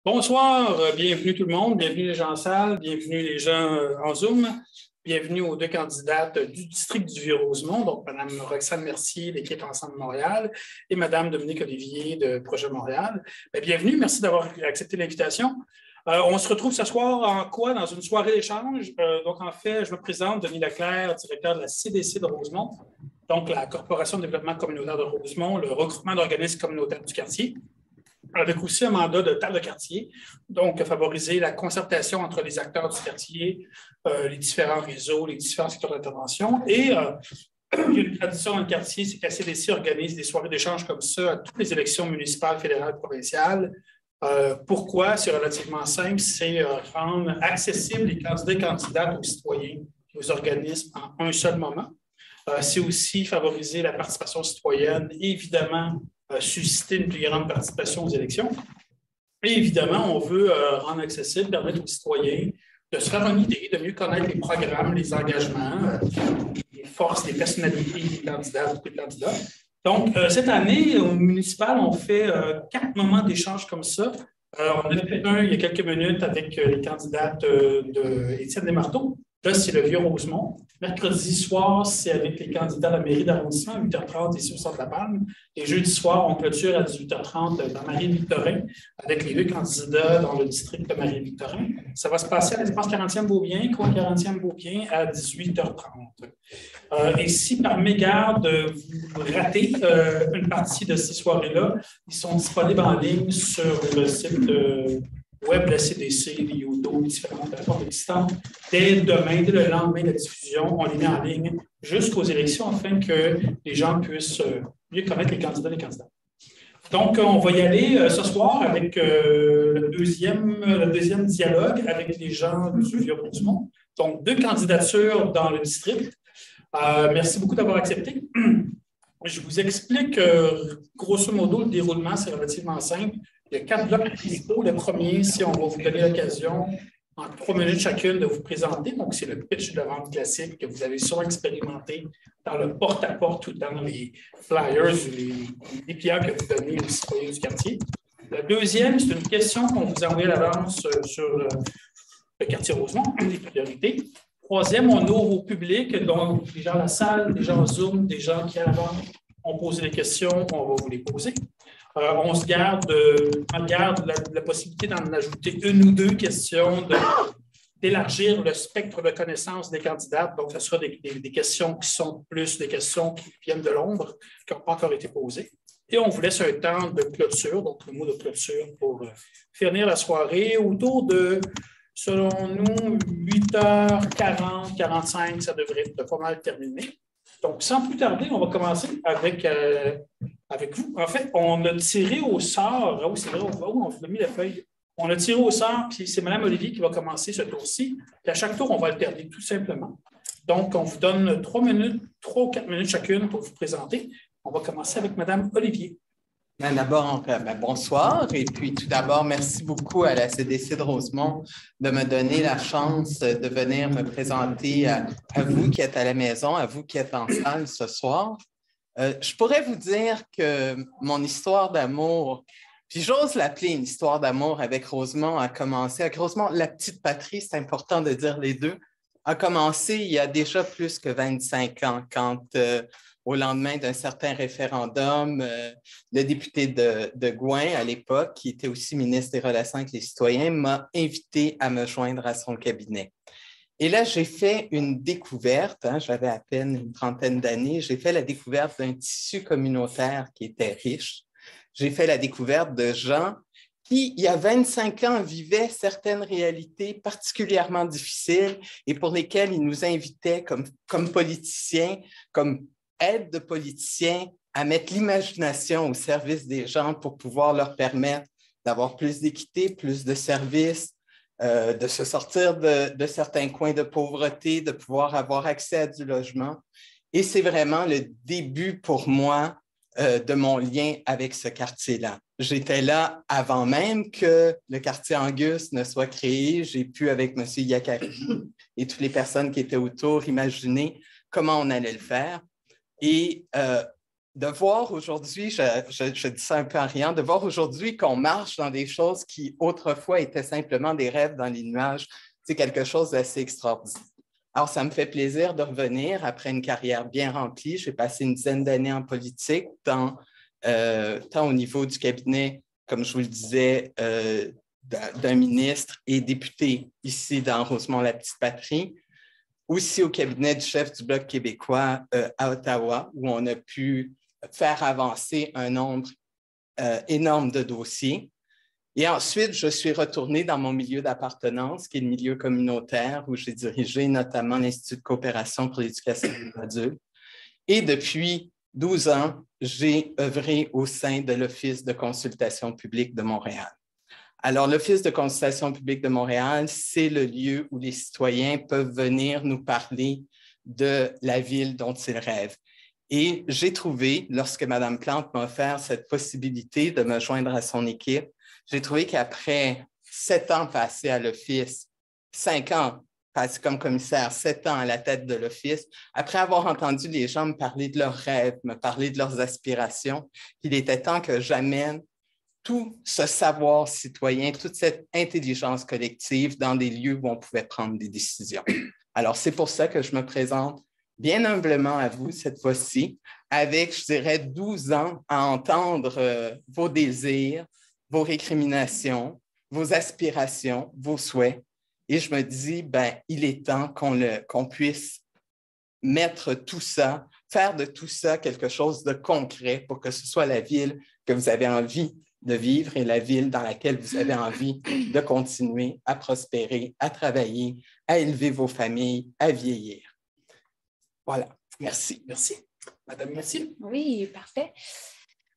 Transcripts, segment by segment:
Bonsoir, bienvenue tout le monde, bienvenue les gens en salle, bienvenue les gens en Zoom, bienvenue aux deux candidates du district du Vieux-Rosemont, donc Mme Roxane Mercier, l'équipe Ensemble Montréal, et Mme Dominique Olivier de Projet Montréal. Bienvenue, merci d'avoir accepté l'invitation. On se retrouve ce soir en quoi? Dans une soirée d'échange. Donc, en fait, je me présente, Denis Leclerc, directeur de la CDC de Rosemont, donc la Corporation de développement communautaire de Rosemont, le regroupement d'organismes communautaires du quartier, avec aussi un mandat de table de quartier, donc favoriser la concertation entre les acteurs du quartier, les différents réseaux, les différents secteurs d'intervention. Et il y a une tradition dans le quartier, c'est que la CDC organise des soirées d'échange comme ça à toutes les élections municipales, fédérales, provinciales. Pourquoi? C'est relativement simple, c'est rendre accessibles les candidats et candidates aux citoyens et aux organismes en un seul moment. C'est aussi favoriser la participation citoyenne et évidemment susciter une plus grande participation aux élections. Et évidemment, on veut rendre accessible, permettre aux citoyens de se faire une idée, de mieux connaître les programmes, les engagements, les forces, les personnalités des candidats ou des candidats. Donc, cette année, au municipal, on fait 4 moments d'échange comme ça. On a fait un il y a quelques minutes avec les candidates d'Étienne Desmarteaux. Là, c'est le Vieux-Rosemont. Mercredi soir, c'est avec les candidats à la mairie d'arrondissement à 8h30 ici au Centre de la Palme. Et jeudi soir, on clôture à 18h30 dans Marie-Victorin avec les deux candidats dans le district de Marie-Victorin. Ça va se passer à l'espace 40e Beaubien, coin 40e Beaubien, à 18h30. Et si par mégarde, vous ratez une partie de ces soirées-là, ils sont disponibles en ligne sur le site web de la CDC, les YouTube, les différentes plateformes existantes. Dès demain, dès le lendemain de la diffusion, on les met en ligne jusqu'aux élections afin que les gens puissent mieux connaître les candidats et les candidats. Donc, on va y aller ce soir avec le deuxième dialogue avec les gens du Vieux-Rosemont. Donc, 2 candidatures dans le district. Merci beaucoup d'avoir accepté. Je vous explique grosso modo le déroulement, c'est relativement simple. Il y a 4 blocs principaux. Le premier, c'est on va vous donner l'occasion, en 3 minutes chacune, de vous présenter. Donc, c'est le pitch de vente classique que vous avez sûrement expérimenté dans le porte-à-porte ou dans les flyers ou les dépliants que vous donnez aux citoyens du quartier. Le deuxième, c'est une question qu'on vous a envoyée à l'avance sur le quartier Rosemont, les priorités. Troisième, on ouvre au public, donc des gens à la salle, des gens en Zoom, des gens qui avant ont posé des questions, on va vous les poser. On se garde la possibilité d'en ajouter une ou 2 questions, d'élargir le spectre de connaissances des candidats. Donc, ce sera des questions qui sont plus des questions qui viennent de l'ombre, qui n'ont pas encore été posées. Et on vous laisse un temps de clôture, donc le mot de clôture pour finir la soirée autour de, selon nous, 8h40, 45, ça devrait être pas mal terminé. Donc, sans plus tarder, on va commencer avec vous. En fait, on a tiré au sort. Ah oui, c'est vrai, on vous a mis la feuille. On a tiré au sort, puis c'est Mme Olivier qui va commencer ce tour-ci. Puis à chaque tour, on va alterner tout simplement. Donc, on vous donne 3 ou 4 minutes chacune pour vous présenter. On va commencer avec Mme Olivier. D'abord, bonsoir. Et puis, tout d'abord, merci beaucoup à la CDC de Rosemont de me donner la chance de venir me présenter à vous qui êtes à la maison, à vous qui êtes en salle ce soir. Je pourrais vous dire que mon histoire d'amour, puis j'ose l'appeler une histoire d'amour avec Rosemont, a commencé. Avec Rosemont, la petite patrie, c'est important de dire les deux, a commencé il y a déjà plus que 25 ans quand... au lendemain d'un certain référendum, le député de Gouin, à l'époque, qui était aussi ministre des Relations avec les citoyens, m'a invité à me joindre à son cabinet. Et là, j'ai fait une découverte, j'avais à peine une trentaine d'années, j'ai fait la découverte d'un tissu communautaire qui était riche. J'ai fait la découverte de gens qui, il y a 25 ans, vivaient certaines réalités particulièrement difficiles et pour lesquelles ils nous invitaient comme politiciens, comme aide de politiciens à mettre l'imagination au service des gens pour pouvoir leur permettre d'avoir plus d'équité, plus de services, de se sortir de certains coins de pauvreté, de pouvoir avoir accès à du logement. Et c'est vraiment le début pour moi de mon lien avec ce quartier-là. J'étais là avant même que le quartier Angus ne soit créé. J'ai pu, avec M. Yakari et toutes les personnes qui étaient autour, imaginer comment on allait le faire. Et de voir aujourd'hui, je dis ça un peu en riant, de voir aujourd'hui qu'on marche dans des choses qui autrefois étaient simplement des rêves dans les nuages, c'est quelque chose d'assez extraordinaire. Alors, ça me fait plaisir de revenir après une carrière bien remplie. J'ai passé une dizaine d'années en politique, tant au niveau du cabinet, comme je vous le disais, d'un ministre et député ici dans Rosemont-la-Petite-Patrie, aussi au cabinet du chef du Bloc québécois à Ottawa, où on a pu faire avancer un nombre énorme de dossiers. Et ensuite, je suis retournée dans mon milieu d'appartenance, qui est le milieu communautaire, où j'ai dirigé notamment l'Institut de coopération pour l'éducation des adultes. Et depuis 12 ans, j'ai œuvré au sein de l'Office de consultation publique de Montréal. Alors, l'Office de consultation publique de Montréal, c'est le lieu où les citoyens peuvent venir nous parler de la ville dont ils rêvent. Et j'ai trouvé, lorsque Mme Plante m'a offert cette possibilité de me joindre à son équipe, j'ai trouvé qu'après 7 ans passés à l'Office, 5 ans passés comme commissaire, 7 ans à la tête de l'Office, après avoir entendu les gens me parler de leurs rêves, me parler de leurs aspirations, il était temps que j'amène tout ce savoir citoyen, toute cette intelligence collective dans des lieux où on pouvait prendre des décisions. Alors, c'est pour ça que je me présente bien humblement à vous cette fois-ci, avec, je dirais, 12 ans à entendre vos désirs, vos récriminations, vos aspirations, vos souhaits. Et je me dis, il est temps qu'on puisse mettre tout ça, faire de tout ça quelque chose de concret pour que ce soit la ville que vous avez envie de vivre et la ville dans laquelle vous avez envie de continuer à prospérer, à travailler, à élever vos familles, à vieillir. Voilà. Merci. Merci. Madame, merci. Oui, parfait.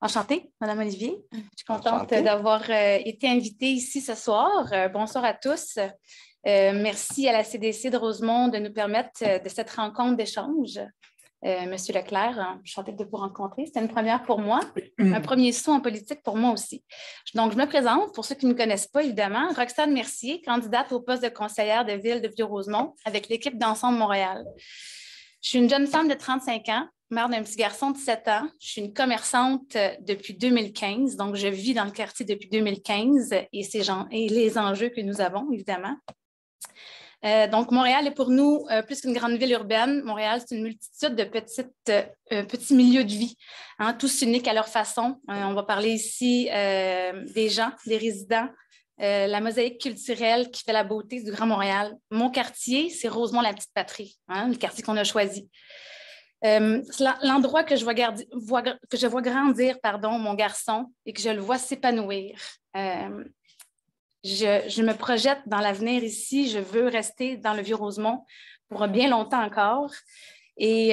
Enchantée, Madame Olivier. Je suis contente d'avoir été invitée ici ce soir. Bonsoir à tous. Merci à la CDC de Rosemont de nous permettre de cette rencontre d'échange. Monsieur Leclerc, enchantée de vous rencontrer. C'était une première pour moi, un premier saut en politique pour moi aussi. Donc, je me présente, pour ceux qui ne me connaissent pas, évidemment, Roxane Mercier, candidate au poste de conseillère de ville de Vieux-Rosemont avec l'équipe d'Ensemble Montréal. Je suis une jeune femme de 35 ans, mère d'un petit garçon de 7 ans. Je suis une commerçante depuis 2015, donc je vis dans le quartier depuis 2015 et les enjeux que nous avons, évidemment. Donc, Montréal est pour nous plus qu'une grande ville urbaine. Montréal, c'est une multitude de petits milieux de vie, hein, tous uniques à leur façon. On va parler ici des gens, des résidents, la mosaïque culturelle qui fait la beauté du Grand Montréal. Mon quartier, c'est Rosemont-la-Petite-Patrie, hein, le quartier qu'on a choisi. C'est l'endroit que je vois grandir, mon garçon, et que je le vois s'épanouir. Je me projette dans l'avenir ici. Je veux rester dans le Vieux-Rosemont pour bien longtemps encore. Et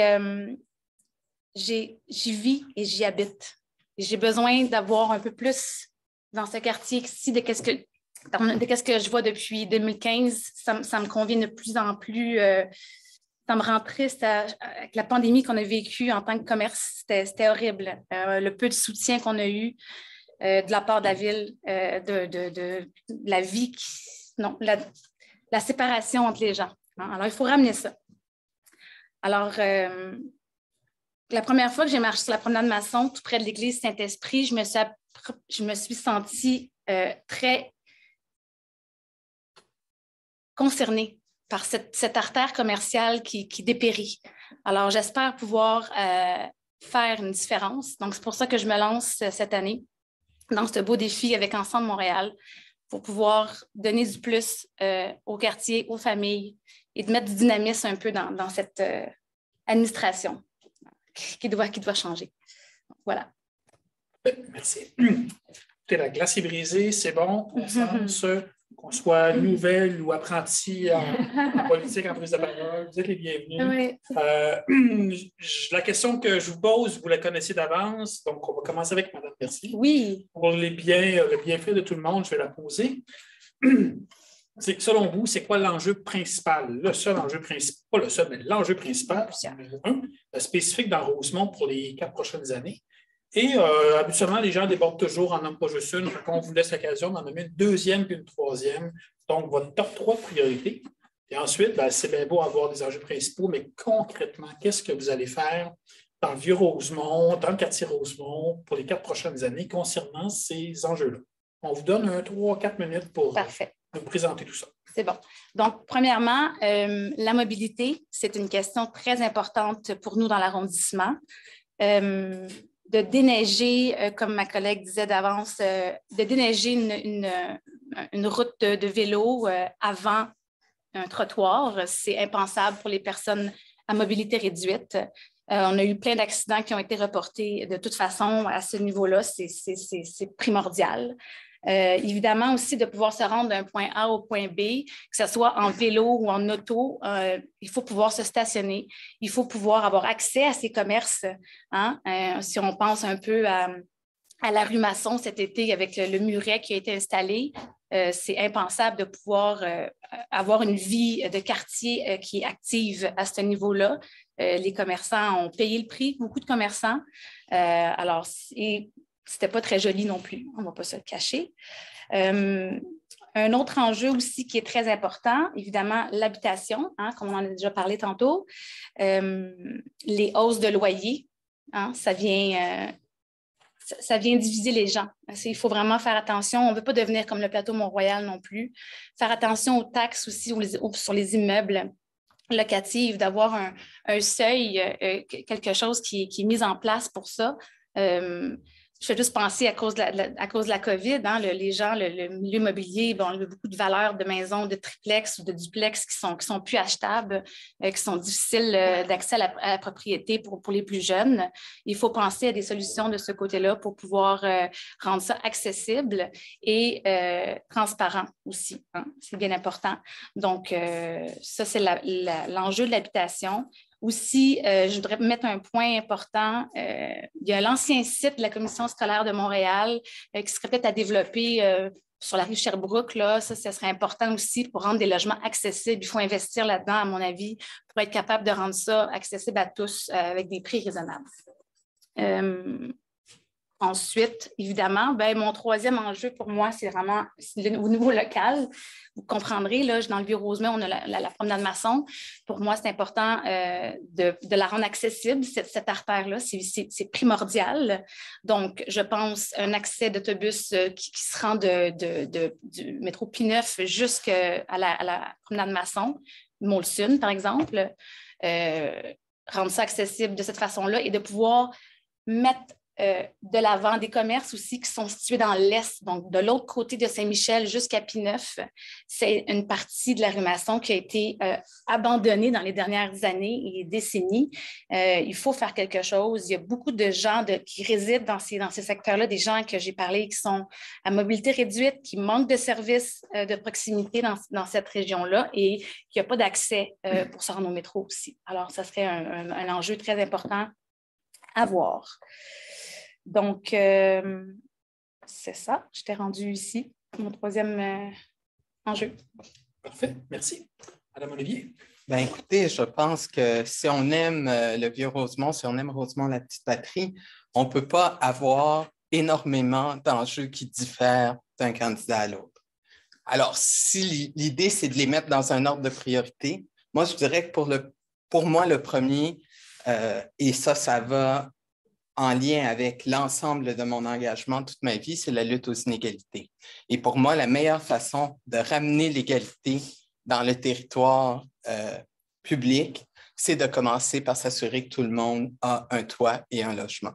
j'y vis et j'y habite. J'ai besoin d'avoir un peu plus dans ce quartier ici de qu'est-ce que je vois depuis 2015. Ça me convient de plus en plus. Ça me rend triste avec la pandémie qu'on a vécue en tant que commerce. C'était horrible. Le peu de soutien qu'on a eu. De la part de la ville, de la vie, la séparation entre les gens. Hein? Alors, il faut ramener ça. Alors, la première fois que j'ai marché sur la promenade Masson, tout près de l'église Saint-Esprit, je me suis sentie très concernée par cette artère commerciale qui dépérit. Alors, j'espère pouvoir faire une différence. Donc, c'est pour ça que je me lance cette année dans ce beau défi avec Ensemble Montréal pour pouvoir donner du plus au quartier, aux familles et de mettre du dynamisme un peu dans cette administration qui doit changer. Voilà. Merci. La glace est brisée, c'est bon, on sent qu'on soit nouvelle ou apprenti en politique, en prise de parole, vous êtes les bienvenus. Oui. La question que je vous pose, vous la connaissez d'avance, donc on va commencer avec Mme Mercier. Oui. Pour le bienfait de tout le monde, je vais la poser. Selon vous, c'est quoi l'enjeu principal? Le seul enjeu principal, pas le seul, mais l'enjeu principal, c'est spécifique dans Rosemont pour les 4 prochaines années. Et habituellement, les gens débordent toujours en nomment pas juste une. Donc, on vous laisse l'occasion d'en nommer une deuxième puis une troisième. Donc, votre top 3 priorités. Et ensuite, c'est bien beau avoir des enjeux principaux, mais concrètement, qu'est-ce que vous allez faire dans le Vieux-Rosemont, dans le quartier Rosemont, pour les 4 prochaines années concernant ces enjeux-là. On vous donne 3-4 minutes pour nous présenter tout ça. C'est bon. Donc, premièrement, la mobilité, c'est une question très importante pour nous dans l'arrondissement. De déneiger, comme ma collègue disait d'avance, de déneiger une route de vélo avant un trottoir, c'est impensable pour les personnes à mobilité réduite. On a eu plein d'accidents qui ont été reportés de toute façon à ce niveau-là, c'est primordial. Évidemment aussi de pouvoir se rendre d'un point A au point B, que ce soit en vélo ou en auto, il faut pouvoir se stationner, il faut pouvoir avoir accès à ces commerces. Hein? Si on pense un peu à la rue Masson cet été avec le muret qui a été installé, c'est impensable de pouvoir avoir une vie de quartier qui est active à ce niveau-là. Les commerçants ont payé le prix, beaucoup de commerçants. Alors, c'était pas très joli non plus, on ne va pas se le cacher. Un autre enjeu aussi qui est très important, évidemment, l'habitation, hein, comme on en a déjà parlé tantôt. Les hausses de loyer, hein, ça vient diviser les gens. Il faut vraiment faire attention. On ne veut pas devenir comme le plateau Mont-Royal non plus. Faire attention aux taxes aussi sur les immeubles locatifs, d'avoir un seuil, quelque chose qui est mis en place pour ça. Je fais juste penser à cause de la COVID, hein, les gens, le milieu immobilier, bon, il y a beaucoup de valeurs de maisons, de triplex ou de duplex qui sont plus achetables, qui sont difficiles d'accès à la propriété pour les plus jeunes. Il faut penser à des solutions de ce côté-là pour pouvoir rendre ça accessible et transparent aussi. Hein, c'est bien important. Donc, ça, c'est l'enjeu de l'habitation. Aussi, je voudrais mettre un point important. Il y a l'ancien site de la Commission scolaire de Montréal qui serait peut-être à développer sur la rue Sherbrooke. Là. Ça serait important aussi pour rendre des logements accessibles. Il faut investir là-dedans, à mon avis, pour être capable de rendre ça accessible à tous avec des prix raisonnables. Ensuite, évidemment, mon troisième enjeu pour moi, c'est vraiment au niveau local. Vous comprendrez, là, dans le Vieux-Rosemont, on a la promenade Masson. Pour moi, c'est important de la rendre accessible, cette artère-là. C'est primordial. Donc, je pense un accès d'autobus qui se rend du métro P9 jusqu'à la promenade Masson, Molson, par exemple. Rendre ça accessible de cette façon-là et de pouvoir mettre de l'avant des commerces aussi qui sont situés dans l'est, donc de l'autre côté de Saint-Michel jusqu'à P9. C'est une partie de la rue Masson qui a été abandonnée dans les dernières années et décennies. Il faut faire quelque chose. Il y a beaucoup de gens qui résident dans ces secteurs-là, des gens que j'ai parlé qui sont à mobilité réduite, qui manquent de services de proximité dans cette région-là et qui n'ont pas d'accès pour se rendre au métro aussi. Alors, ça serait un enjeu très important à voir. Donc, c'est ça. Je t'ai rendu ici, mon troisième enjeu. Parfait. Merci. Madame Olivier. Bien, écoutez, je pense que si on aime le Vieux-Rosemont, si on aime Rosemont, la petite patrie, on ne peut pas avoir énormément d'enjeux qui diffèrent d'un candidat à l'autre. Alors, si l'idée, c'est de les mettre dans un ordre de priorité, moi, je dirais que pour moi, le premier, et ça va en lien avec l'ensemble de mon engagement toute ma vie, c'est la lutte aux inégalités. Et pour moi, la meilleure façon de ramener l'égalité dans le territoire public, c'est de commencer par s'assurer que tout le monde a un toit et un logement.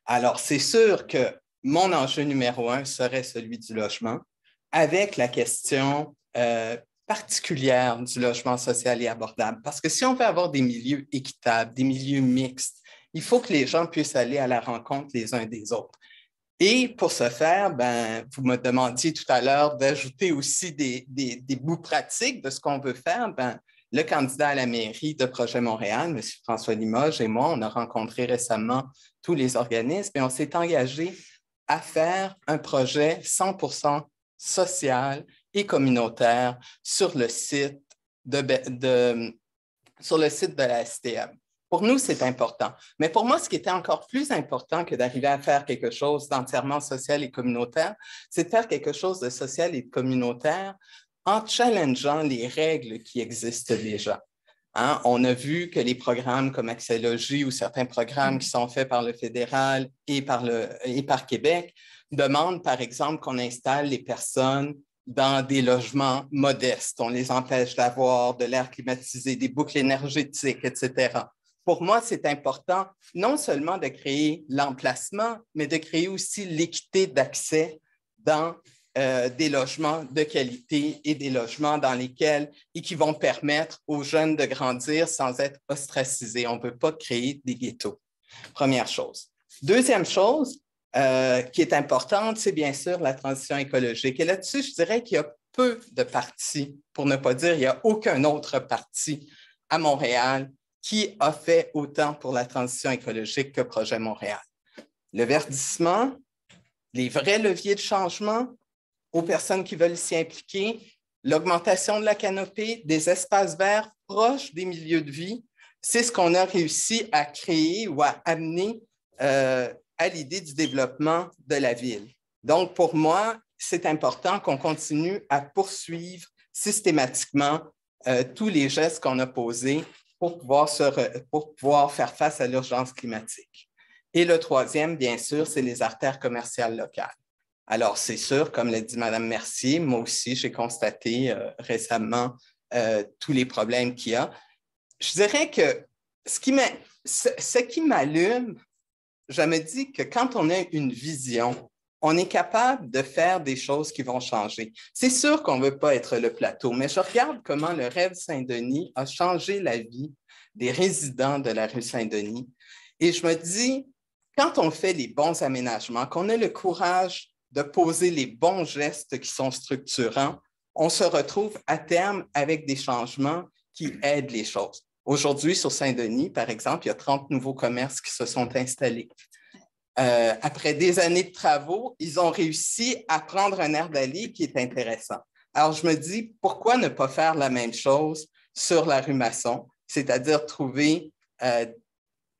Alors, c'est sûr que mon enjeu numéro 1 serait celui du logement, avec la question particulière du logement social et abordable. Parce que si on veut avoir des milieux équitables, des milieux mixtes, il faut que les gens puissent aller à la rencontre les uns des autres. Et pour ce faire, vous me demandiez tout à l'heure d'ajouter aussi des bouts pratiques de ce qu'on veut faire. Le candidat à la mairie de Projet Montréal, M. François Limoges et moi, on a rencontré récemment tous les organismes et on s'est engagé à faire un projet 100% social et communautaire sur le site de la STM. Pour nous, c'est important. Mais pour moi, ce qui était encore plus important que d'arriver à faire quelque chose d'entièrement social et communautaire, c'est de faire quelque chose de social et de communautaire en challengeant les règles qui existent déjà. Hein? On a vu que les programmes comme Accès-Logis ou certains programmes qui sont faits par le fédéral et par Québec demandent, par exemple, qu'on installe les personnes dans des logements modestes. On les empêche d'avoir de l'air climatisé, des boucles énergétiques, etc. Pour moi, c'est important non seulement de créer l'emplacement, mais de créer aussi l'équité d'accès dans des logements de qualité et des logements dans lesquels et qui vont permettre aux jeunes de grandir sans être ostracisés. On ne veut pas créer des ghettos. Première chose. Deuxième chose qui est importante, c'est bien sûr la transition écologique. Et là-dessus, je dirais qu'il y a peu de partis, pour ne pas dire il n'y a aucun autre parti à Montréal qui a fait autant pour la transition écologique que Projet Montréal. Le verdissement, les vrais leviers de changement aux personnes qui veulent s'y impliquer, l'augmentation de la canopée, des espaces verts proches des milieux de vie, c'est ce qu'on a réussi à créer ou à amener à l'idée du développement de la ville. Donc, pour moi, c'est important qu'on continue à poursuivre systématiquement tous les gestes qu'on a posés pour pouvoir faire face à l'urgence climatique. Et le troisième, bien sûr, c'est les artères commerciales locales. Alors, c'est sûr, comme l'a dit Mme Mercier, moi aussi, j'ai constaté récemment tous les problèmes qu'il y a. Je dirais que ce qui m'allume, je me dis que quand on a une vision, on est capable de faire des choses qui vont changer. C'est sûr qu'on ne veut pas être le plateau, mais je regarde comment le rêve Saint-Denis a changé la vie des résidents de la rue Saint-Denis. Et je me dis, quand on fait les bons aménagements, qu'on a le courage de poser les bons gestes qui sont structurants, on se retrouve à terme avec des changements qui aident les choses. Aujourd'hui, sur Saint-Denis, par exemple, il y a 30 nouveaux commerces qui se sont installés. Après des années de travaux, ils ont réussi à prendre un air d'aller qui est intéressant. Alors, je me dis, pourquoi ne pas faire la même chose sur la rue Masson, c'est-à-dire trouver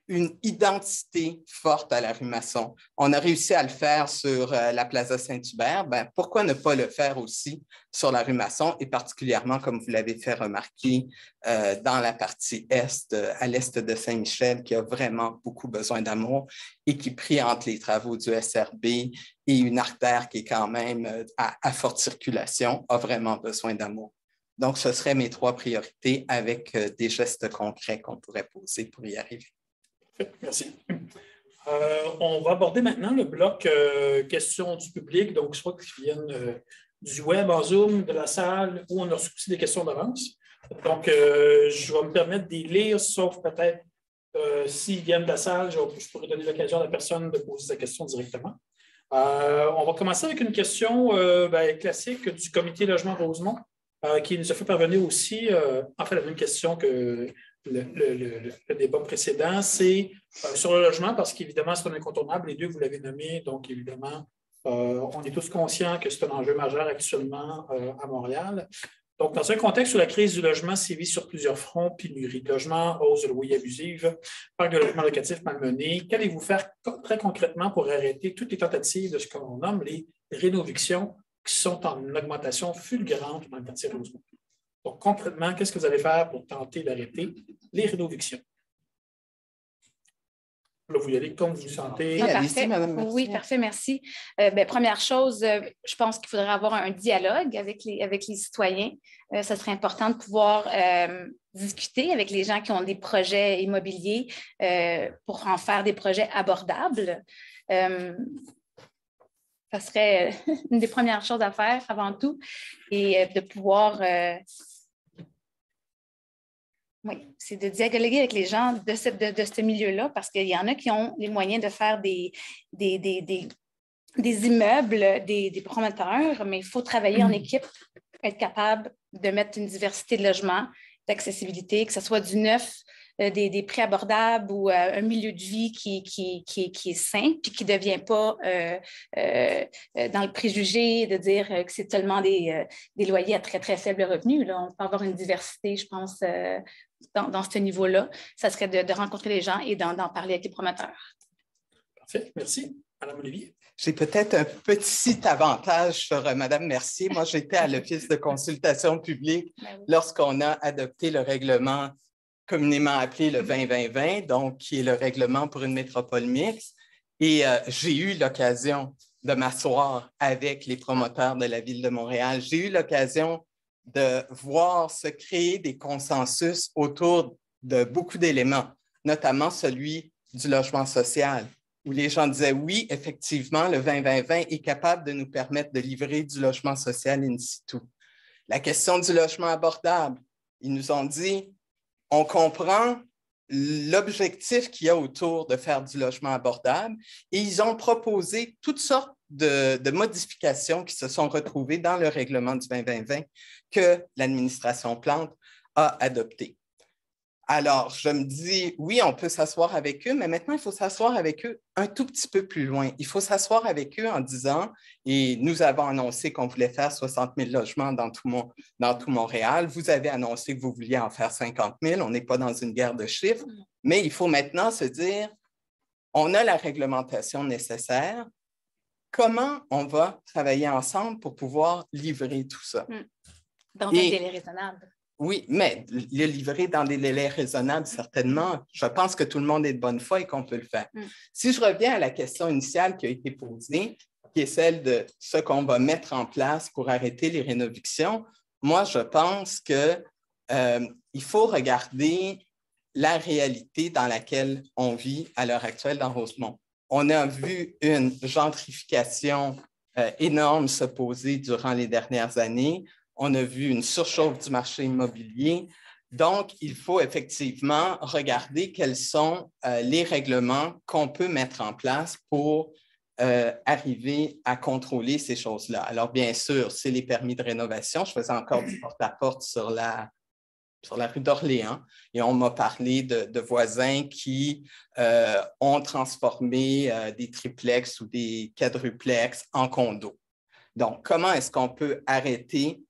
une identité forte à la rue Masson. On a réussi à le faire sur la Plaza Saint-Hubert. Ben, pourquoi ne pas le faire aussi sur la rue Masson et particulièrement, comme vous l'avez fait remarquer, dans la partie est, à l'est de Saint-Michel, qui a vraiment beaucoup besoin d'amour et qui, pris entre les travaux du SRB et une artère qui est quand même à forte circulation, a vraiment besoin d'amour. Donc, ce seraient mes 3 priorités avec des gestes concrets qu'on pourrait poser pour y arriver. Merci. On va aborder maintenant le bloc questions du public, donc soit qui viennent du web en Zoom, de la salle, où on a reçu des questions d'avance. Donc, je vais me permettre d'y lire, sauf peut-être s'ils viennent de la salle, je pourrais donner l'occasion à la personne de poser sa question directement. On va commencer avec une question classique du comité logement Rosemont, qui nous a fait parvenir aussi, en fait, la même question que le débat précédent, c'est sur le logement, parce qu'évidemment, c'est un incontournable. Les deux, vous l'avez nommé, donc évidemment, on est tous conscients que c'est un enjeu majeur actuellement à Montréal. Donc, dans un contexte où la crise du logement sévit sur plusieurs fronts, pénurie de logement, hausse de loyer abusive, parc de logement locatif malmené, qu'allez-vous faire très concrètement pour arrêter toutes les tentatives de ce qu'on nomme les rénovictions qui sont en augmentation fulgurante dans le quartier Rosemont? Donc, concrètement, qu'est-ce que vous allez faire pour tenter d'arrêter les rénovictions? Là, vous y allez comme vous le sentez. Ah, parfait. Oui, parfait, merci. Première chose, je pense qu'il faudrait avoir un dialogue avec les citoyens. Ça serait important de pouvoir discuter avec les gens qui ont des projets immobiliers pour en faire des projets abordables. Ça serait une des premières choses à faire avant tout et de pouvoir... Oui, c'est de dialoguer avec les gens de ce milieu-là parce qu'il y en a qui ont les moyens de faire des immeubles, des promoteurs, mais il faut travailler en équipe, être capable de mettre une diversité de logements, d'accessibilité, que ce soit du neuf, des prix abordables ou un milieu de vie qui est sain puis qui ne devient pas dans le préjugé de dire que c'est seulement des loyers à très, très faible revenu. Là. On peut avoir une diversité, je pense, dans ce niveau-là. Ça serait de rencontrer les gens et d'en parler avec les promoteurs. Parfait. Merci. Mme Olivier. J'ai peut-être un petit avantage sur Mme Mercier. Moi, j'étais à l'Office de consultation publique lorsqu'on a adopté le règlement communément appelé le 20-20-20, donc qui est le règlement pour une métropole mixte. Et j'ai eu l'occasion de m'asseoir avec les promoteurs de la Ville de Montréal. J'ai eu l'occasion de voir se créer des consensus autour de beaucoup d'éléments, notamment celui du logement social, où les gens disaient oui, effectivement, le 20-20-20 est capable de nous permettre de livrer du logement social in situ. La question du logement abordable, ils nous ont dit, on comprend l'objectif qu'il y a autour de faire du logement abordable et ils ont proposé toutes sortes de modifications qui se sont retrouvées dans le règlement du 20-20-20 que l'administration Plante a adopté. Alors, je me dis, oui, on peut s'asseoir avec eux, mais maintenant, il faut s'asseoir avec eux un tout petit peu plus loin. Il faut s'asseoir avec eux en disant, et nous avons annoncé qu'on voulait faire 60 000 logements dans tout Montréal. Vous avez annoncé que vous vouliez en faire 50 000. On n'est pas dans une guerre de chiffres, mais il faut maintenant se dire, on a la réglementation nécessaire. Comment on va travailler ensemble pour pouvoir livrer tout ça? Dans un délai raisonnable. Oui, mais le livrer dans des délais raisonnables, certainement, je pense que tout le monde est de bonne foi et qu'on peut le faire. Si je reviens à la question initiale qui a été posée, qui est celle de ce qu'on va mettre en place pour arrêter les rénovictions, moi, je pense qu'il faut regarder la réalité dans laquelle on vit à l'heure actuelle dans Rosemont. On a vu une gentrification énorme se poser durant les dernières années. On a vu une surchauffe du marché immobilier. Donc, il faut effectivement regarder quels sont les règlements qu'on peut mettre en place pour arriver à contrôler ces choses-là. Alors, bien sûr, c'est les permis de rénovation. Je faisais encore du porte-à-porte sur la rue d'Orléans et on m'a parlé de voisins qui ont transformé des triplex ou des quadruplex en condos. Donc, comment est-ce qu'on peut arrêter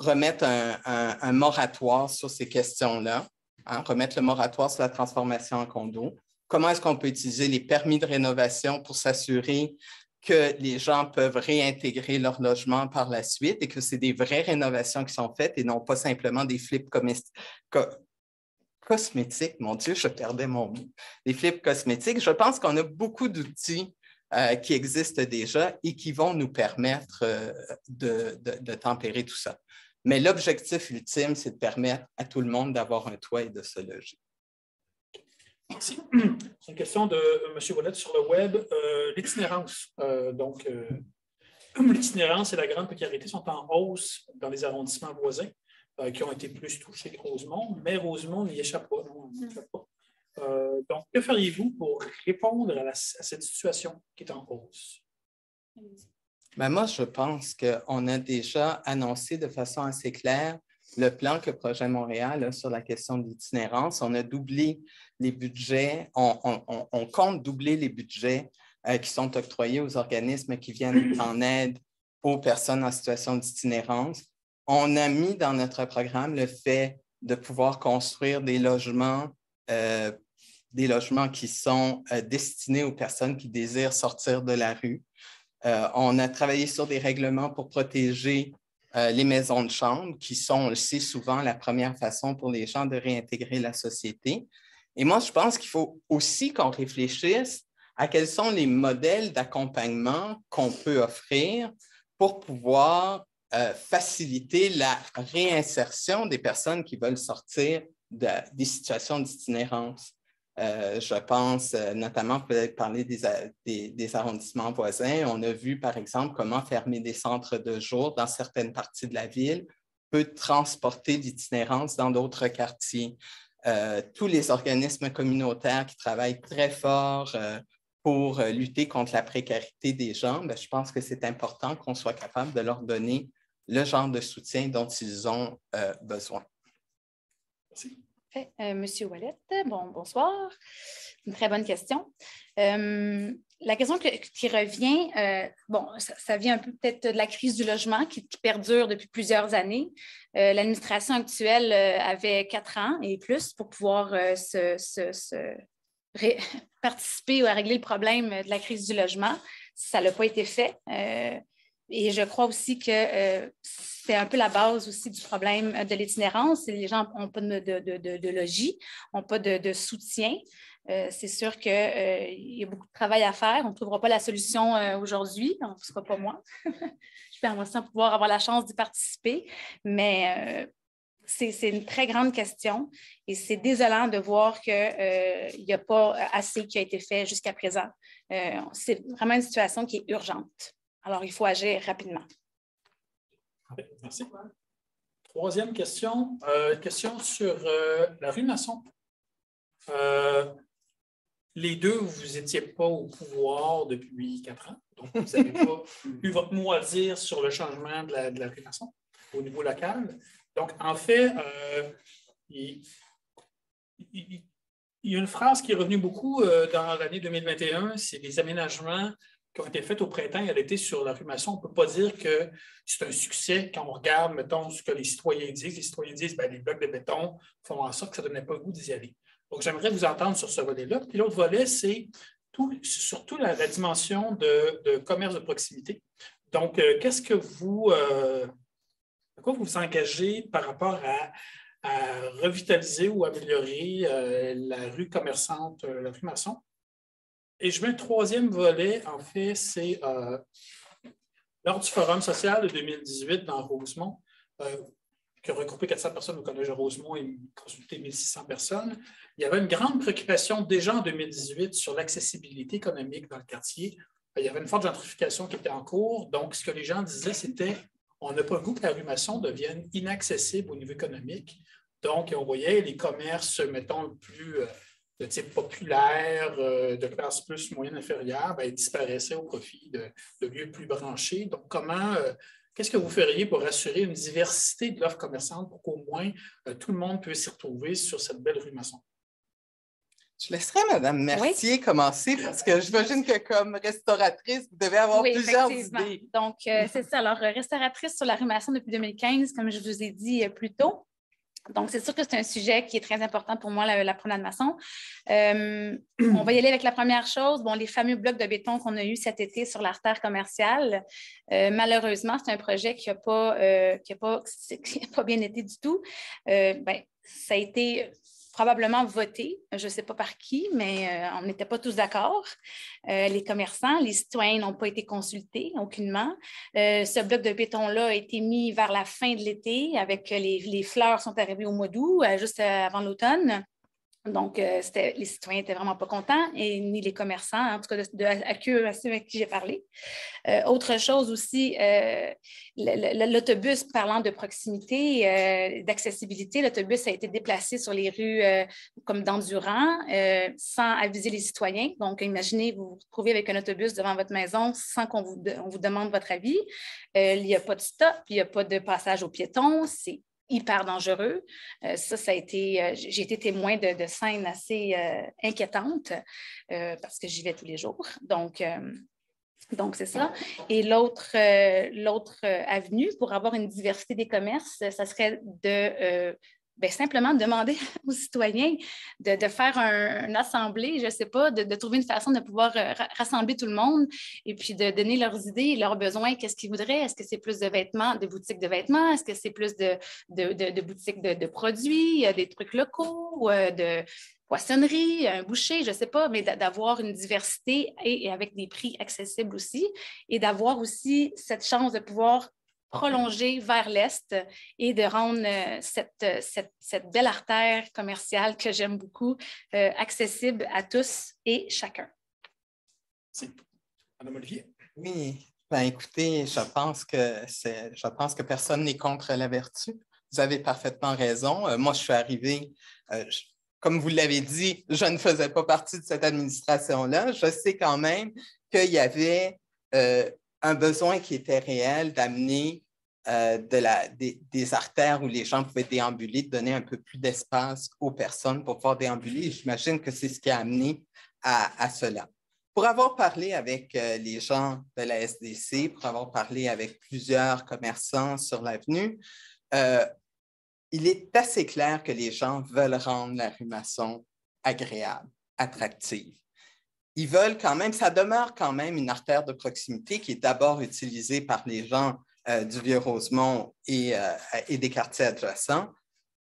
remettre un moratoire sur ces questions-là, remettre le moratoire sur la transformation en condo. Comment est-ce qu'on peut utiliser les permis de rénovation pour s'assurer que les gens peuvent réintégrer leur logement par la suite et que c'est des vraies rénovations qui sont faites et non pas simplement des flips cosmétiques. Mon Dieu, je perdais mon mot. Des flips cosmétiques. Je pense qu'on a beaucoup d'outils qui existent déjà et qui vont nous permettre de tempérer tout ça. Mais l'objectif ultime, c'est de permettre à tout le monde d'avoir un toit et de se loger. Merci. C'est une question de M. Ouellette sur le web. L'itinérance. L'itinérance et la grande précarité sont en hausse dans les arrondissements voisins qui ont été plus touchés que Rosemont, mais Rosemont n'y échappe pas. Non, n'y échappe pas. Donc, que feriez-vous pour répondre à cette situation qui est en hausse? Ben moi, je pense qu'on a déjà annoncé de façon assez claire le plan que Projet Montréal a sur la question de l'itinérance. On a doublé les budgets, on compte doubler les budgets qui sont octroyés aux organismes qui viennent en aide aux personnes en situation d'itinérance. On a mis dans notre programme le fait de pouvoir construire des logements qui sont destinés aux personnes qui désirent sortir de la rue. On a travaillé sur des règlements pour protéger les maisons de chambre, qui sont, on le sait souvent, la première façon pour les gens de réintégrer la société. Et moi, je pense qu'il faut aussi qu'on réfléchisse à quels sont les modèles d'accompagnement qu'on peut offrir pour pouvoir faciliter la réinsertion des personnes qui veulent sortir des situations d'itinérance. Je pense notamment peut-être parler des arrondissements voisins. On a vu, par exemple, comment fermer des centres de jour dans certaines parties de la ville peut transporter l'itinérance dans d'autres quartiers. Tous les organismes communautaires qui travaillent très fort pour lutter contre la précarité des gens, bien, je pense que c'est important qu'on soit capable de leur donner le genre de soutien dont ils ont besoin. Merci. Monsieur Ouellette, bonsoir. Une très bonne question. La question qui revient, ça vient un peu peut-être de la crise du logement qui perdure depuis plusieurs années. L'administration actuelle avait 4 ans et plus pour pouvoir participer à régler le problème de la crise du logement. Ça n'a pas été fait. Et je crois aussi que c'est un peu la base aussi du problème de l'itinérance. Les gens n'ont pas de logis, n'ont pas de soutien. C'est sûr qu'il y a beaucoup de travail à faire. On ne trouvera pas la solution aujourd'hui, en tout cas pas moi. Je peux aimerais pouvoir avoir la chance d'y participer, mais c'est une très grande question et c'est désolant de voir qu'il n'y a pas assez qui a été fait jusqu'à présent. C'est vraiment une situation qui est urgente. Alors, il faut agir rapidement. Merci. Troisième question, question sur la rue Masson. Les deux, vous n'étiez pas au pouvoir depuis 4 ans, donc vous n'avez pas eu votre mot à dire sur le changement de la rue Masson au niveau local. Donc, en fait, il y a une phrase qui est revenue beaucoup dans l'année 2021, c'est les aménagements qui ont été faits au printemps et à l'été sur la rue Masson. On ne peut pas dire que c'est un succès quand on regarde, mettons, ce que les citoyens disent. Les citoyens disent que les blocs de béton font en sorte que ça ne donnait pas le goût d'y aller. Donc, j'aimerais vous entendre sur ce volet-là. Puis l'autre volet, c'est surtout la dimension de commerce de proximité. Donc, qu'est-ce que vous... à quoi vous vous engagez par rapport à revitaliser ou améliorer la rue commerçante, la rue Masson? Et je mets le troisième volet, en fait, c'est lors du Forum social de 2018 dans Rosemont, qui a regroupé 400 personnes au Collège de Rosemont et consulté 1600 personnes. Il y avait une grande préoccupation déjà en 2018 sur l'accessibilité économique dans le quartier. Il y avait une forte gentrification qui était en cours. Donc, ce que les gens disaient, c'était on n'a pas le goût que la rue Masson devienne inaccessible au niveau économique. Donc, on voyait les commerces, mettons, plus de type populaire, de classe plus moyenne inférieure, ils disparaissaient au profit de lieux plus branchés. Donc, qu'est-ce que vous feriez pour assurer une diversité de l'offre commerçante pour qu'au moins tout le monde puisse s'y retrouver sur cette belle rue Masson? Je laisserai Mme Mercier commencer parce que j'imagine que comme restauratrice, vous devez avoir plusieurs idées. Donc, c'est ça. Alors, restauratrice sur la rue Masson depuis 2015, comme je vous ai dit plus tôt. Donc, c'est sûr que c'est un sujet qui est très important pour moi, la promenade Masson. On va y aller avec la première chose. Bon, les fameux blocs de béton qu'on a eus cet été sur l'artère commerciale. Malheureusement, c'est un projet qui n'a pas bien été du tout. Ça a été probablement voté, je ne sais pas par qui, mais on n'était pas tous d'accord. Les commerçants, les citoyens n'ont pas été consultés aucunement. Ce bloc de béton-là a été mis vers la fin de l'été, avec les fleurs sont arrivées au mois d'août, juste avant l'automne. Donc, les citoyens n'étaient vraiment pas contents, et ni les commerçants, en tout cas ceux avec qui j'ai parlé. Autre chose aussi, l'autobus, parlant de proximité, d'accessibilité, l'autobus a été déplacé sur les rues comme d'Endurant, sans aviser les citoyens. Donc, imaginez, vous vous retrouvez avec un autobus devant votre maison sans qu'on vous demande votre avis. Il n'y a pas de stop, il n'y a pas de passage aux piétons, c'est hyper dangereux. Ça a été, j'ai été témoin de scènes assez inquiétantes parce que j'y vais tous les jours. Donc, c'est ça. Et l'autre avenue pour avoir une diversité des commerces, ça serait de simplement demander aux citoyens de faire une assemblée, je ne sais pas, de trouver une façon de pouvoir rassembler tout le monde et puis de donner leurs idées, leurs besoins, qu'est-ce qu'ils voudraient. Est-ce que c'est plus de vêtements, de boutiques de vêtements? Est-ce que c'est plus de boutiques de produits, des trucs locaux, de poissonnerie, un boucher, je ne sais pas, mais d'avoir une diversité et avec des prix accessibles aussi, et d'avoir aussi cette chance de pouvoir prolonger vers l'Est et de rendre cette belle artère commerciale que j'aime beaucoup accessible à tous et chacun. Merci. Madame Olivier. Oui, écoutez, je pense que personne n'est contre la vertu. Vous avez parfaitement raison. Moi, je suis arrivée, comme vous l'avez dit, je ne faisais pas partie de cette administration-là. Je sais quand même qu'il y avait un besoin qui était réel d'amener des artères où les gens pouvaient déambuler, de donner un peu plus d'espace aux personnes pour pouvoir déambuler. J'imagine que c'est ce qui a amené à cela. Pour avoir parlé avec les gens de la SDC, pour avoir parlé avec plusieurs commerçants sur l'avenue, il est assez clair que les gens veulent rendre la rue Masson agréable, attractive. Ils veulent quand même, ça demeure quand même une artère de proximité qui est d'abord utilisée par les gens du Vieux-Rosemont et des quartiers adjacents.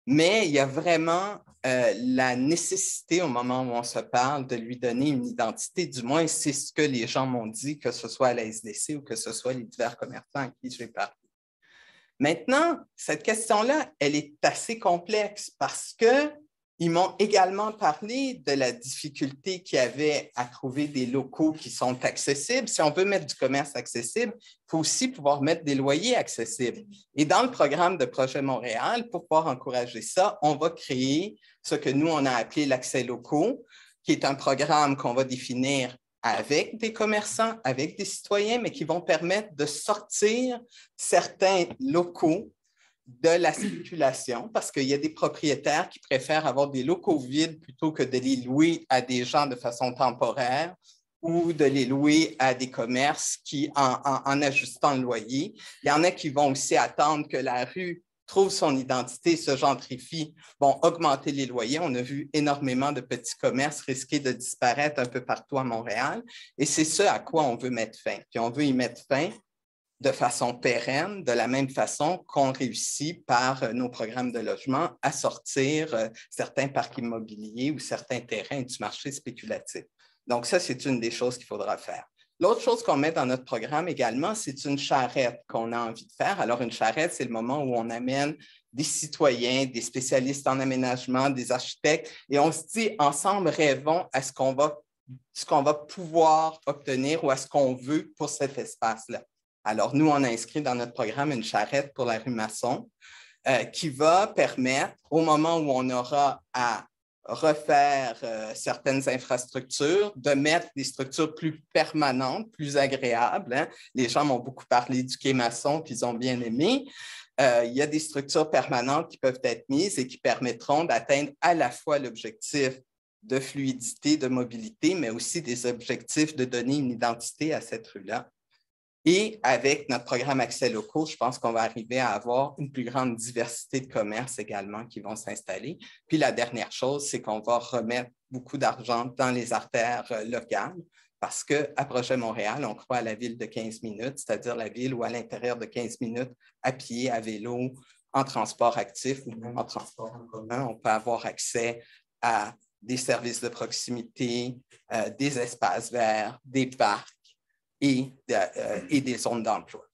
Mais il y a vraiment la nécessité, au moment où on se parle, de lui donner une identité. Du moins, c'est ce que les gens m'ont dit, que ce soit à la SDC ou que ce soit les divers commerçants à qui j'ai parlé. Maintenant, cette question-là, elle est assez complexe parce qu'ils m'ont également parlé de la difficulté qu'il y avait à trouver des locaux qui sont accessibles. Si on veut mettre du commerce accessible, il faut aussi pouvoir mettre des loyers accessibles. Et dans le programme de Projet Montréal, pour pouvoir encourager ça, on va créer ce que nous, on a appelé l'accès locaux, qui est un programme qu'on va définir avec des commerçants, avec des citoyens, mais qui vont permettre de sortir certains locaux de la circulation, parce qu'il y a des propriétaires qui préfèrent avoir des locaux vides plutôt que de les louer à des gens de façon temporaire ou de les louer à des commerces qui, en ajustant le loyer. Il y en a qui vont aussi attendre que la rue trouve son identité, se gentrifie, vont augmenter les loyers. On a vu énormément de petits commerces risquer de disparaître un peu partout à Montréal. Et c'est ce à quoi on veut mettre fin. Puis on veut y mettre fin de façon pérenne, de la même façon qu'on réussit par nos programmes de logement à sortir certains parcs immobiliers ou certains terrains du marché spéculatif. Donc ça, c'est une des choses qu'il faudra faire. L'autre chose qu'on met dans notre programme également, c'est une charrette qu'on a envie de faire. Alors, une charrette, c'est le moment où on amène des citoyens, des spécialistes en aménagement, des architectes, et on se dit, ensemble, rêvons à ce qu'on va pouvoir obtenir ou à ce qu'on veut pour cet espace-là. Alors, nous, on a inscrit dans notre programme une charrette pour la rue Masson qui va permettre, au moment où on aura à refaire certaines infrastructures, de mettre des structures plus permanentes, plus agréables. Hein. Les gens m'ont beaucoup parlé du quai Masson, puis ils ont bien aimé. Il y a des structures permanentes qui peuvent être mises et qui permettront d'atteindre à la fois l'objectif de fluidité, de mobilité, mais aussi des objectifs de donner une identité à cette rue-là. Et avec notre programme Accès locaux, je pense qu'on va arriver à avoir une plus grande diversité de commerces également qui vont s'installer. Puis la dernière chose, c'est qu'on va remettre beaucoup d'argent dans les artères locales parce qu'à Projet Montréal, on croit à la ville de 15 minutes, c'est-à-dire la ville où à l'intérieur de 15 minutes, à pied, à vélo, en transport actif ou même en transport en commun, on peut avoir accès à des services de proximité, des espaces verts, des parcs, et des zones d'emploi.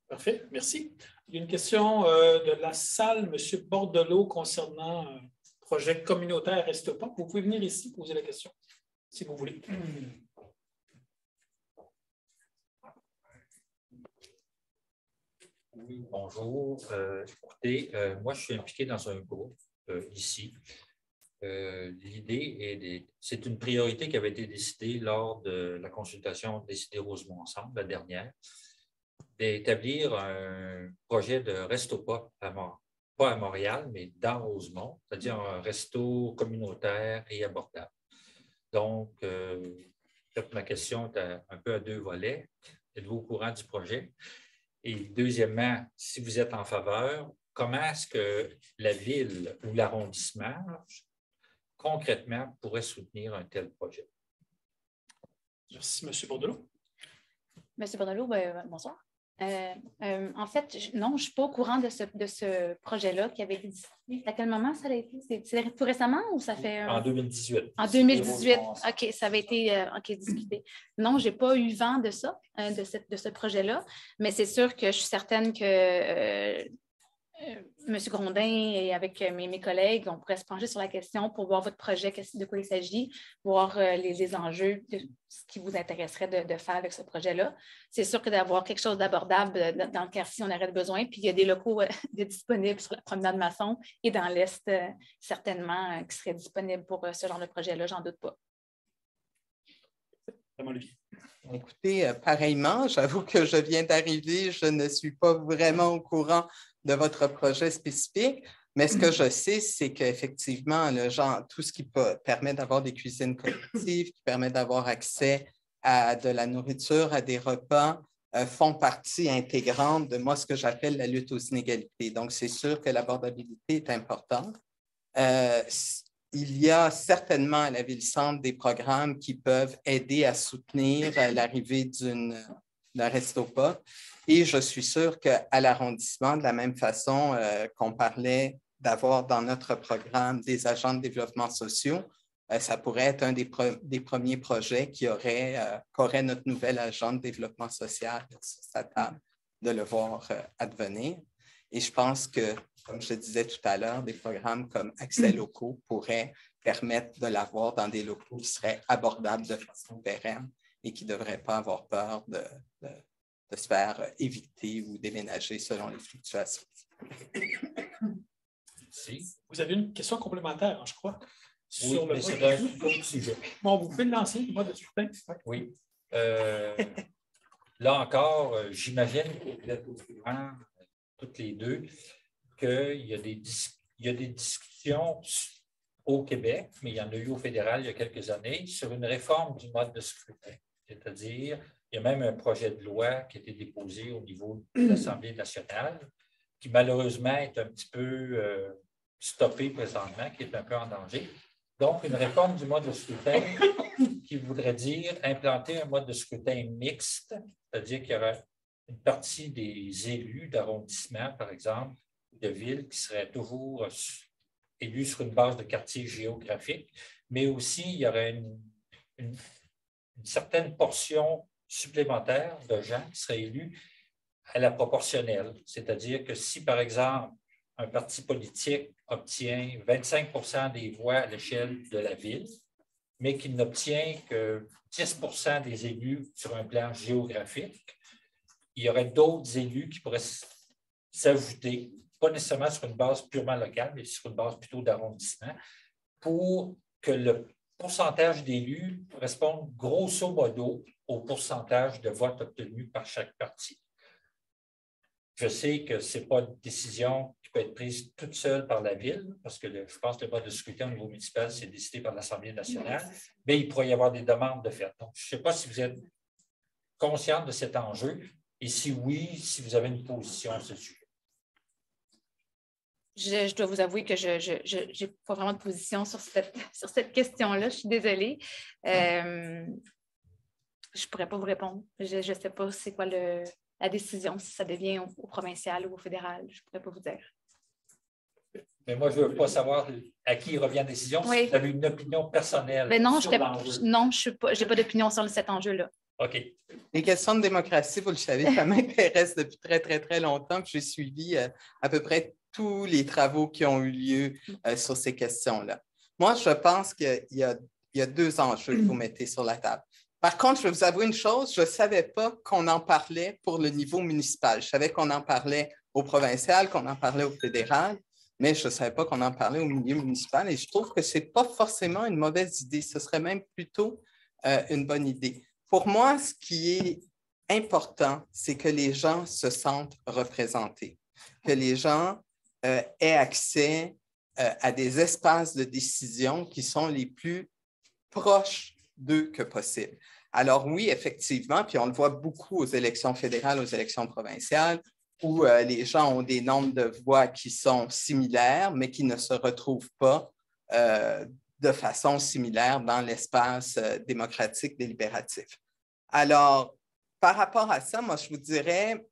Parfait, merci. Il y a une question de la salle, M. Bordelot, concernant un projet communautaire Restopa. Vous pouvez venir ici poser la question, si vous voulez. Oui, bonjour. Écoutez, moi, je suis impliqué dans un groupe ici. L'idée c'est une priorité qui avait été décidée lors de la consultation Décider-Rosemont ensemble, la dernière, d'établir un projet de resto-pas, pas à Montréal, mais dans Rosemont, c'est-à-dire un resto communautaire et abordable. Donc, ma question est un peu à deux volets. Êtes-vous au courant du projet? Et deuxièmement, si vous êtes en faveur, comment est-ce que la ville ou l'arrondissement concrètement pourrait soutenir un tel projet? Merci, M. Bordelot. M. Bordelot, bonsoir. En fait, non, je ne suis pas au courant de ce projet-là qui avait été discuté. À quel moment ça a été? C'est tout récemment ou ça fait… En 2018. En 2018, OK, ça avait été discuté. Non, je n'ai pas eu vent de ça, de ce projet-là, mais c'est sûr que je suis certaine que M. Grondin et avec mes collègues, on pourrait se pencher sur la question pour voir votre projet, de quoi il s'agit, voir les enjeux de ce qui vous intéresserait de faire avec ce projet-là. C'est sûr que d'avoir quelque chose d'abordable dans le quartier, on aurait besoin. Puis il y a des locaux disponibles sur la promenade Masson et dans l'Est, certainement, qui seraient disponibles pour ce genre de projet-là, j'en doute pas. Écoutez, pareillement, j'avoue que je viens d'arriver, je ne suis pas vraiment au courant de votre projet spécifique, mais ce que je sais, c'est qu'effectivement, tout ce qui permet d'avoir des cuisines collectives, qui permet d'avoir accès à de la nourriture, à des repas, font partie intégrante de moi, ce que j'appelle la lutte aux inégalités. Donc, c'est sûr que l'abordabilité est importante. Il y a certainement à la Ville-Centre des programmes qui peuvent aider à soutenir l'arrivée d'une le Resto-Pas. Et je suis sûr qu'à l'arrondissement, de la même façon qu'on parlait d'avoir dans notre programme des agents de développement sociaux, ça pourrait être un des premiers projets qu'aurait notre nouvel agent de développement social sur sa table, de le voir advenir. Et je pense que, comme je disais tout à l'heure, des programmes comme Accès locaux pourraient permettre de l'avoir dans des locaux qui seraient abordables de façon pérenne et qui ne devraient pas avoir peur de se faire éviter ou déménager selon les fluctuations. Merci. Vous avez une question complémentaire, je crois, sur le c'est un autre sujet. Bon, vous pouvez le lancer, le mode de scrutin. Oui. Là encore, j'imagine que vous êtes au courant, toutes les deux, qu'il y a des discussions au Québec, mais il y en a eu au fédéral il y a quelques années, sur une réforme du mode de scrutin. C'est-à-dire, il y a même un projet de loi qui a été déposé au niveau de l'Assemblée nationale, qui malheureusement est un petit peu stoppé présentement, qui est un peu en danger. Donc, une réforme du mode de scrutin qui voudrait dire implanter un mode de scrutin mixte, c'est-à-dire qu'il y aura une partie des élus d'arrondissement, par exemple, de ville, qui seraient toujours élus sur une base de quartier géographique, mais aussi il y aurait une certaine portion supplémentaire de gens qui seraient élus à la proportionnelle. C'est-à-dire que si, par exemple, un parti politique obtient 25 des voix à l'échelle de la ville, mais qu'il n'obtient que 10 des élus sur un plan géographique, il y aurait d'autres élus qui pourraient s'ajouter, pas nécessairement sur une base purement locale, mais sur une base plutôt d'arrondissement, pour que le pourcentage d'élus corresponde grosso modo au pourcentage de votes obtenus par chaque parti. Je sais que ce n'est pas une décision qui peut être prise toute seule par la Ville, parce que je pense que le mode de scrutin au niveau municipal, c'est décidé par l'Assemblée nationale, mais il pourrait y avoir des demandes de fait. Donc, je ne sais pas si vous êtes consciente de cet enjeu, et si oui, si vous avez une position à ce sujet. Je dois vous avouer que je n'ai pas vraiment de position sur cette question-là. Je suis désolée. Je ne pourrais pas vous répondre. Je ne sais pas c'est quoi la décision, si ça devient au provincial ou au fédéral. Je ne pourrais pas vous dire. Mais moi, je ne veux pas savoir à qui revient la décision. Oui. Si vous avez une opinion personnelle. Mais non, je n'ai pas d'opinion sur cet enjeu-là. OK. Les questions de démocratie, vous le savez, ça m'intéresse depuis très, très, très longtemps. J'ai suivi à peu près tous les travaux qui ont eu lieu sur ces questions-là. Moi, je pense qu'il y a deux enjeux que vous mettez sur la table. Par contre, je vais vous avouer une chose, je ne savais pas qu'on en parlait pour le niveau municipal. Je savais qu'on en parlait au provincial, qu'on en parlait au fédéral, mais je ne savais pas qu'on en parlait au milieu municipal et je trouve que ce n'est pas forcément une mauvaise idée. Ce serait même plutôt une bonne idée. Pour moi, ce qui est important, c'est que les gens se sentent représentés, que les gens aient accès à des espaces de décision qui sont les plus proches d'eux que possible. Alors oui, effectivement, puis on le voit beaucoup aux élections fédérales, aux élections provinciales, où les gens ont des nombres de voix qui sont similaires, mais qui ne se retrouvent pas de façon similaire dans l'espace démocratique délibératif. Alors, par rapport à ça, moi, je vous dirais,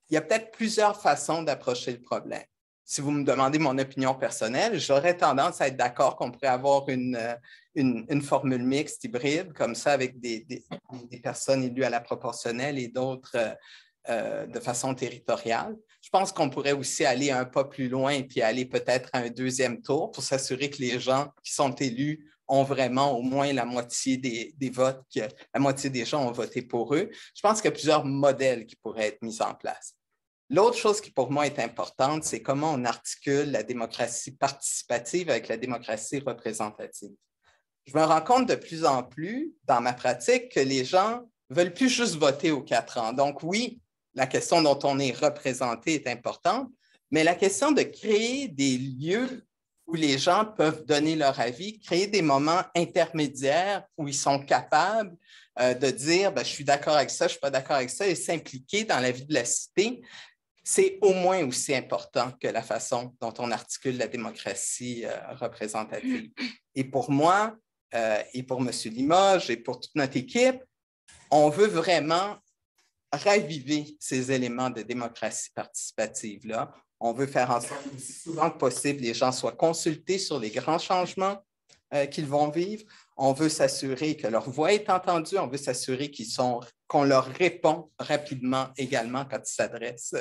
il y a peut-être plusieurs façons d'approcher le problème. Si vous me demandez mon opinion personnelle, j'aurais tendance à être d'accord qu'on pourrait avoir une formule mixte, hybride, comme ça, avec des personnes élues à la proportionnelle et d'autres de façon territoriale. Je pense qu'on pourrait aussi aller un pas plus loin et puis aller peut-être à un deuxième tour pour s'assurer que les gens qui sont élus ont vraiment au moins la moitié des votes, la moitié des gens ont voté pour eux. Je pense qu'il y a plusieurs modèles qui pourraient être mis en place. L'autre chose qui, pour moi, est importante, c'est comment on articule la démocratie participative avec la démocratie représentative. Je me rends compte de plus en plus, dans ma pratique, que les gens ne veulent plus juste voter aux 4 ans. Donc, oui, la question dont on est représenté est importante, mais la question de créer des lieux où les gens peuvent donner leur avis, créer des moments intermédiaires où ils sont capables de dire « je suis d'accord avec ça, je ne suis pas d'accord avec ça » et s'impliquer dans la vie de la cité, c'est au moins aussi important que la façon dont on articule la démocratie représentative. Et pour moi, et pour M. Limoges et pour toute notre équipe, on veut vraiment raviver ces éléments de démocratie participative-là. On veut faire en sorte que, souvent que possible, les gens soient consultés sur les grands changements qu'ils vont vivre. On veut s'assurer que leur voix est entendue. On veut s'assurer qu'on leur répond rapidement également quand ils s'adressent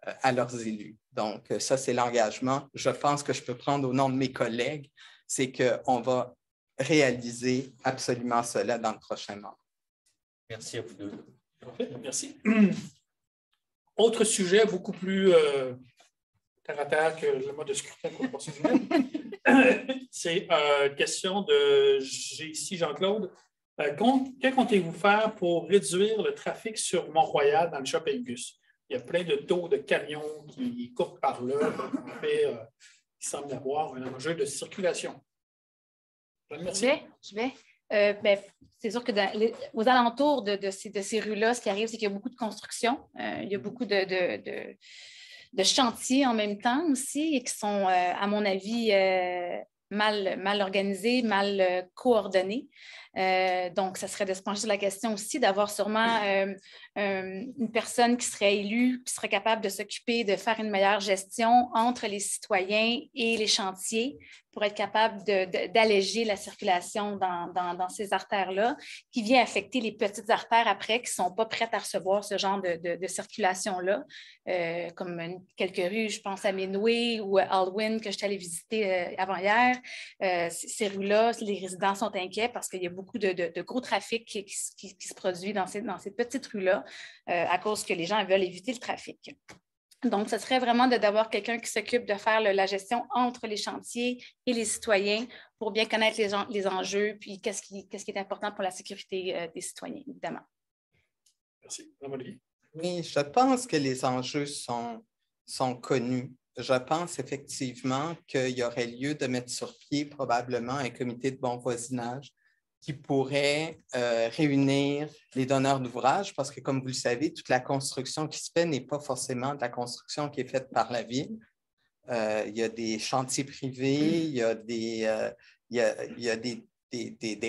à leurs élus. Donc, ça, c'est l'engagement. Je pense que je peux prendre au nom de mes collègues, c'est qu'on va réaliser absolument cela dans le prochain mois. Merci à vous deux. Merci. Autre sujet beaucoup plus terre à terre que le mode de scrutin qu'on va c'est question de, j'ai ici Jean-Claude. Que comptez-vous faire pour réduire le trafic sur Mont-Royal dans le Chopingus? Il y a plein de taux de camions qui courent par là. En fait, il semble y avoir un enjeu de circulation. Merci. Je vais. C'est sûr que aux alentours de ces rues-là, ce qui arrive, c'est qu'il y a beaucoup de construction. Il y a beaucoup de chantiers en même temps aussi et qui sont, à mon avis, mal organisés, mal coordonnés. Donc, ça serait de se pencher sur la question aussi d'avoir sûrement une personne qui serait élue, qui serait capable de s'occuper de faire une meilleure gestion entre les citoyens et les chantiers pour être capable d'alléger la circulation dans ces artères-là, qui vient affecter les petites artères après qui ne sont pas prêtes à recevoir ce genre de circulation-là, comme quelques rues, je pense à Ménoué ou à Alwyn que je suis allée visiter avant-hier. Ces rues-là, les résidents sont inquiets parce qu'il y a beaucoup de gros trafic qui se produit dans ces petites rues-là à cause que les gens veulent éviter le trafic. Donc, ce serait vraiment d'avoir quelqu'un qui s'occupe de faire la gestion entre les chantiers et les citoyens pour bien connaître les enjeux puis qu'est-ce qui est important pour la sécurité des citoyens, évidemment. Merci. Mme-Olivier. Oui, je pense que les enjeux sont connus. Je pense effectivement qu'il y aurait lieu de mettre sur pied probablement un comité de bon voisinage qui pourrait réunir les donneurs d'ouvrages parce que, comme vous le savez, toute la construction qui se fait n'est pas forcément de la construction qui est faite par la ville. Il y a des chantiers privés, il y a des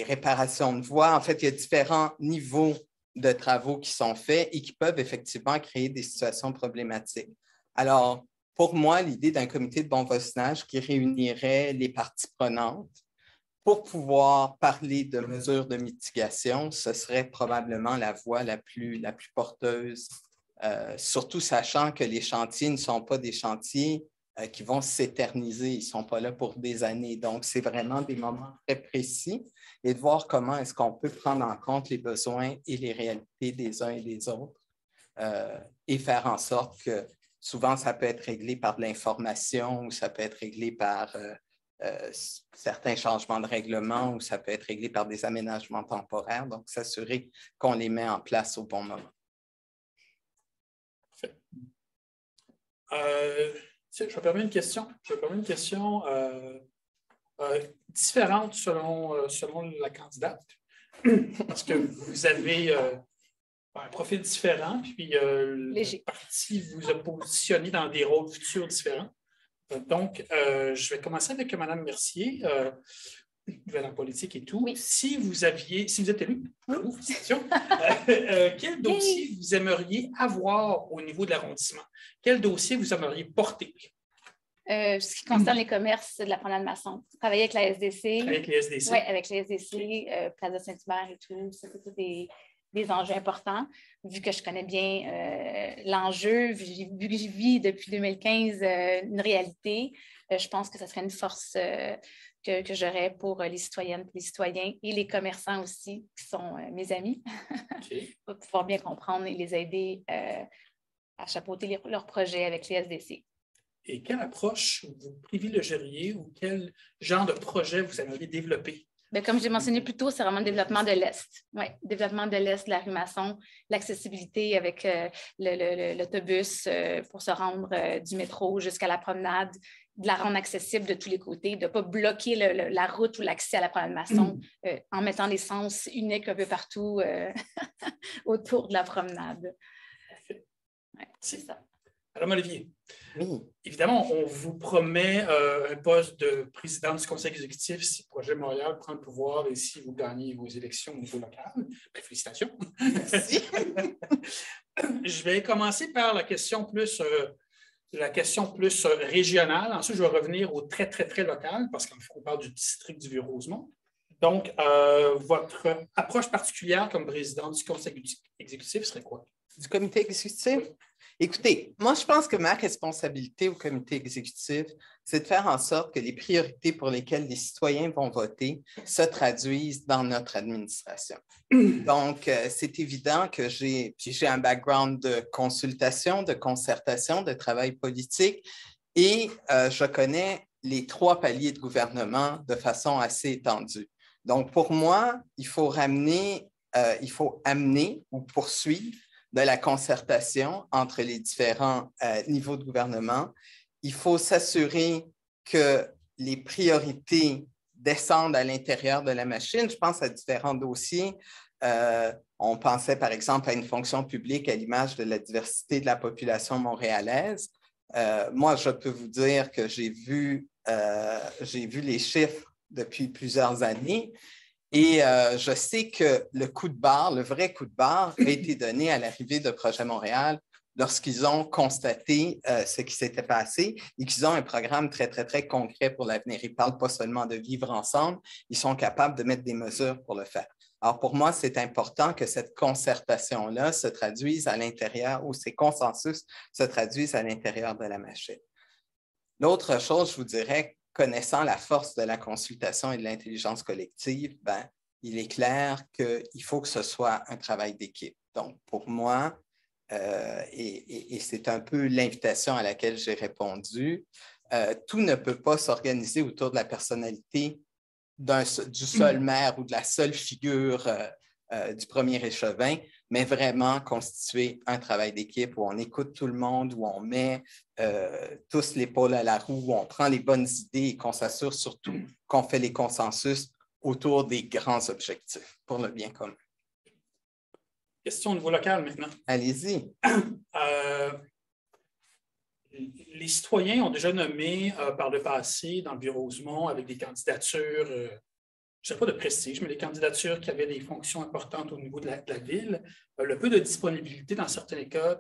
réparations de voies. En fait, il y a différents niveaux de travaux qui sont faits et qui peuvent effectivement créer des situations problématiques. Alors, pour moi, l'idée d'un comité de bon voisinage qui réunirait les parties prenantes pour pouvoir parler de mesures de mitigation, ce serait probablement la voie la plus porteuse, surtout sachant que les chantiers ne sont pas des chantiers qui vont s'éterniser, ils ne sont pas là pour des années. Donc, c'est vraiment des moments très précis et de voir comment est-ce qu'on peut prendre en compte les besoins et les réalités des uns et des autres et faire en sorte que souvent, ça peut être réglé par de l'information ou ça peut être réglé par certains changements de règlement ou ça peut être réglé par des aménagements temporaires. Donc, s'assurer qu'on les met en place au bon moment. Parfait. Je vais permettre une question. Différente selon la candidate, parce que vous avez un profil différent, puis le parti vous a positionné dans des rôles futurs différents. Donc, je vais commencer avec Mme Mercier, nouvelle en politique et tout. Oui. Si vous êtes élu, quel dossier vous aimeriez avoir au niveau de l'arrondissement? Quel dossier vous aimeriez porter? Ce qui concerne les commerces de la promenade Masson. Travailler avec la SDC. Avec les SDC? Oui, avec les SDC, Plaza Saint-Hubert et tout. C'est tous des enjeux importants. Vu que je connais bien l'enjeu, vu que je vis depuis 2015 une réalité, je pense que ce serait une force que j'aurais pour les citoyennes, les citoyens et les commerçants aussi, qui sont mes amis, Okay. pour pouvoir bien comprendre et les aider à chapeauter leurs projets avec les SDC. Et quelle approche vous privilégieriez ou quel genre de projet vous aimeriez développer? Bien, comme j'ai mentionné plus tôt, c'est vraiment le développement de l'Est. Oui, développement de l'Est, de la rue Masson, l'accessibilité avec l'autobus pour se rendre du métro jusqu'à la promenade, de la rendre accessible de tous les côtés, de ne pas bloquer la route ou l'accès à la promenade Masson en mettant des sens uniques un peu partout autour de la promenade. Parfait. Ouais, c'est ça. Madame Olivier, Oui. évidemment, on vous promet un poste de président du conseil exécutif si le projet Montréal prend le pouvoir et si vous gagnez vos élections au niveau local. Ben, félicitations. Merci. Je vais commencer par la question plus régionale. Ensuite, je vais revenir au très, très, très local parce qu'on parle du district du Vieux-Rosemont. Donc, votre approche particulière comme président du conseil exécutif serait quoi? Du comité exécutif? Oui. Écoutez, moi, je pense que ma responsabilité au comité exécutif, c'est de faire en sorte que les priorités pour lesquelles les citoyens vont voter se traduisent dans notre administration. Donc, c'est évident que j'ai un background de consultation, de concertation, de travail politique et je connais les 3 paliers de gouvernement de façon assez étendue. Donc, pour moi, il faut amener ou poursuivre de la concertation entre les différents niveaux de gouvernement. Il faut s'assurer que les priorités descendent à l'intérieur de la machine. Je pense à différents dossiers. On pensait, par exemple, à une fonction publique à l'image de la diversité de la population montréalaise. Moi, je peux vous dire que j'ai vu les chiffres depuis plusieurs années. Et je sais que le coup de barre, le vrai coup de barre, a été donné à l'arrivée de Projet Montréal lorsqu'ils ont constaté ce qui s'était passé et qu'ils ont un programme très, très, très concret pour l'avenir. Ils ne parlent pas seulement de vivre ensemble, ils sont capables de mettre des mesures pour le faire. Alors, pour moi, c'est important que cette concertation-là se traduise à l'intérieur, ou ces consensus se traduisent à l'intérieur de la machine. L'autre chose, je vous dirais, connaissant la force de la consultation et de l'intelligence collective, il est clair qu'il faut que ce soit un travail d'équipe. Donc, pour moi, et c'est un peu l'invitation à laquelle j'ai répondu, tout ne peut pas s'organiser autour de la personnalité du seul maire ou de la seule figure du premier échevin, mais vraiment constituer un travail d'équipe où on écoute tout le monde, où on met tous l'épaule à la roue, où on prend les bonnes idées et qu'on s'assure surtout qu'on fait les consensus autour des grands objectifs pour le bien commun. Question au niveau local maintenant. Allez-y. Les citoyens ont déjà nommé par le passé dans le Vieux-Rosemont avec des candidatures, je ne sais pas de prestige, mais des candidatures qui avaient des fonctions importantes au niveau de la ville, le peu de disponibilité dans certains cas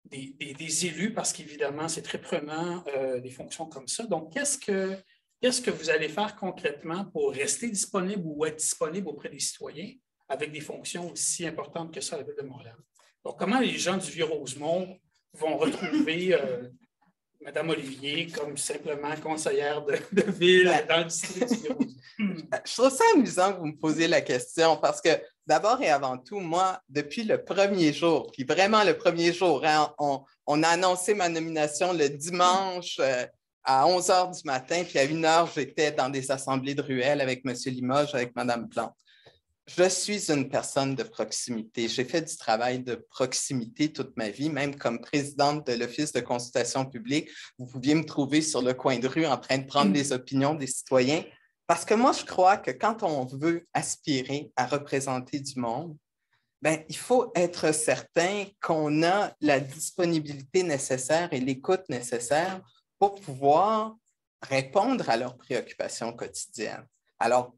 des élus, parce qu'évidemment, c'est très prenant des fonctions comme ça. Donc, qu'est-ce que vous allez faire concrètement pour rester disponible ou être disponible auprès des citoyens avec des fonctions aussi importantes que ça à la Ville de Montréal? Donc, comment les gens du Vieux-Rosemont vont retrouver Mme Olivier comme simplement conseillère de ville dans le district du Vieux-Rosemont? Je trouve ça amusant que vous me posiez la question parce que d'abord et avant tout, moi, depuis le premier jour, puis vraiment le premier jour, hein, on a annoncé ma nomination le dimanche à 11 h du matin, puis à 1 h, j'étais dans des assemblées de ruelles avec M. Limoges, avec Mme Plante. Je suis une personne de proximité. J'ai fait du travail de proximité toute ma vie, même comme présidente de l'Office de consultation publique. Vous pouviez me trouver sur le coin de rue en train de prendre les opinions des citoyens. Parce que moi, je crois que quand on veut aspirer à représenter du monde, il faut être certain qu'on a la disponibilité nécessaire et l'écoute nécessaire pour pouvoir répondre à leurs préoccupations quotidiennes. Alors,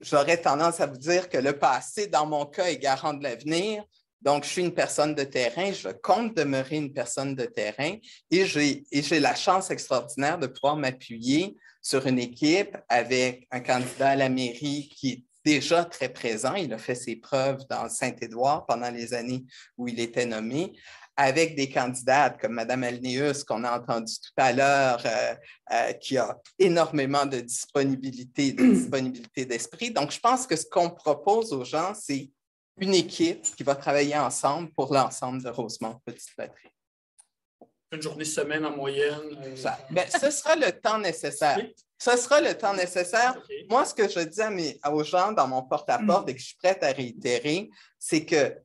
j'aurais tendance à vous dire que le passé, dans mon cas, est garant de l'avenir. Donc, je suis une personne de terrain, je compte demeurer une personne de terrain et j'ai la chance extraordinaire de pouvoir m'appuyer sur une équipe avec un candidat à la mairie qui est déjà très présent. Il a fait ses preuves dans Saint-Édouard pendant les années où il était nommé, avec des candidates comme Mme Alnéus, qu'on a entendu tout à l'heure, qui a énormément de disponibilité d'esprit. Donc, je pense que ce qu'on propose aux gens, c'est une équipe qui va travailler ensemble pour l'ensemble de Rosemont Petite-Patrie. Une journée semaine en moyenne? Ce sera le temps nécessaire. Ce sera le temps nécessaire. Okay. Moi, ce que je dis aux gens dans mon porte-à-porte et que je suis prête à réitérer, c'est que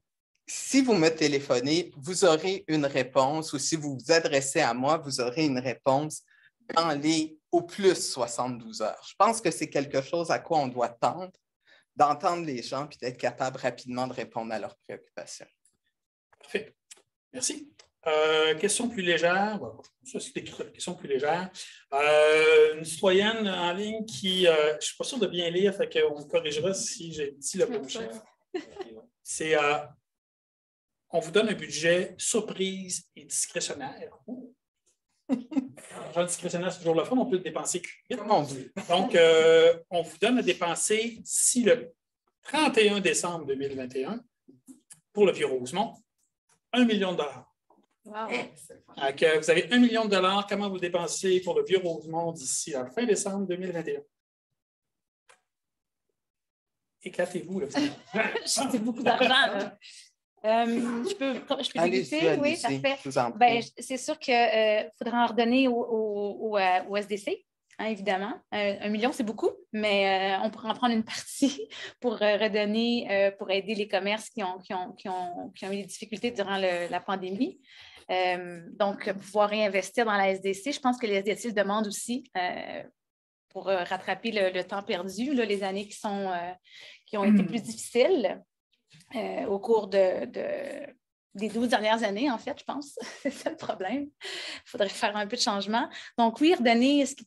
si vous me téléphonez, vous aurez une réponse, ou si vous vous adressez à moi, vous aurez une réponse dans les au plus 72 heures. Je pense que c'est quelque chose à quoi on doit tendre, d'entendre les gens puis d'être capable rapidement de répondre à leurs préoccupations. Parfait. Merci. Question plus légère. Bon, ça, c'est écrit, question plus légère. Une citoyenne en ligne qui, je ne suis pas sûr de bien lire, fait qu'on me corrigera si j'ai dit le bon chiffre. C'est on vous donne un budget surprise et discrétionnaire. L'argent discrétionnaire, c'est toujours le fun, on peut le dépenser vite. Donc, on vous donne à dépenser si le 31 décembre 2021, pour le Vieux-Rosemont, 1 million de dollars. Wow. Donc, vous avez 1 million de dollars, comment vous dépensez pour le Vieux-Rosemont d'ici à la fin décembre 2021? Éclatez-vous. C'est beaucoup d'argent. Je peux débuter? Oui, parfait. C'est sûr qu'il faudra en redonner au SDC, hein, évidemment. 1 million, c'est beaucoup, mais on pourra en prendre une partie pour redonner, pour aider les commerces qui ont eu des difficultés durant la pandémie. Donc, pouvoir réinvestir dans la SDC. Je pense que les SDC le demandent aussi pour rattraper le temps perdu, là, les années qui ont été plus difficiles. Au cours des 12 dernières années, en fait, je pense. C'est ça le problème. Il faudrait faire un peu de changement. Donc, oui, redonner ce qui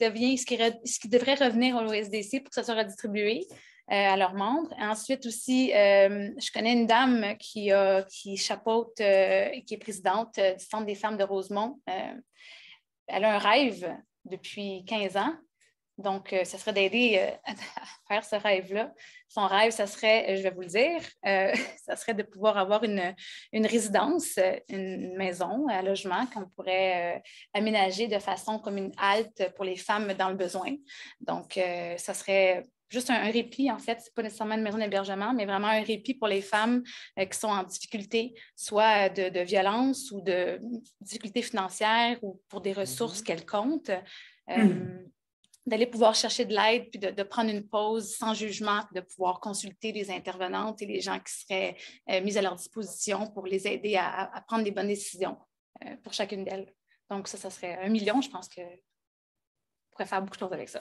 devrait revenir au SDC pour que ça soit redistribué à leurs membres. Ensuite aussi, je connais une dame qui chapeaute, qui est présidente du Centre des femmes de Rosemont. Elle a un rêve depuis 15 ans. Donc, ça serait d'aider à faire ce rêve-là. Son rêve, ça serait, je vais vous le dire, ça serait de pouvoir avoir une résidence, une maison, un logement qu'on pourrait aménager de façon comme une halte pour les femmes dans le besoin. Donc, ça serait juste un répit, en fait. Ce n'est pas nécessairement une maison d'hébergement, mais vraiment un répit pour les femmes qui sont en difficulté, soit de violence ou de difficultés financières ou pour des ressources quelconques. D'aller pouvoir chercher de l'aide, puis de prendre une pause sans jugement, de pouvoir consulter les intervenantes et les gens qui seraient mis à leur disposition pour les aider à prendre des bonnes décisions pour chacune d'elles. Donc, ça serait 1 million. Je pense qu'on pourrait faire beaucoup de choses avec ça.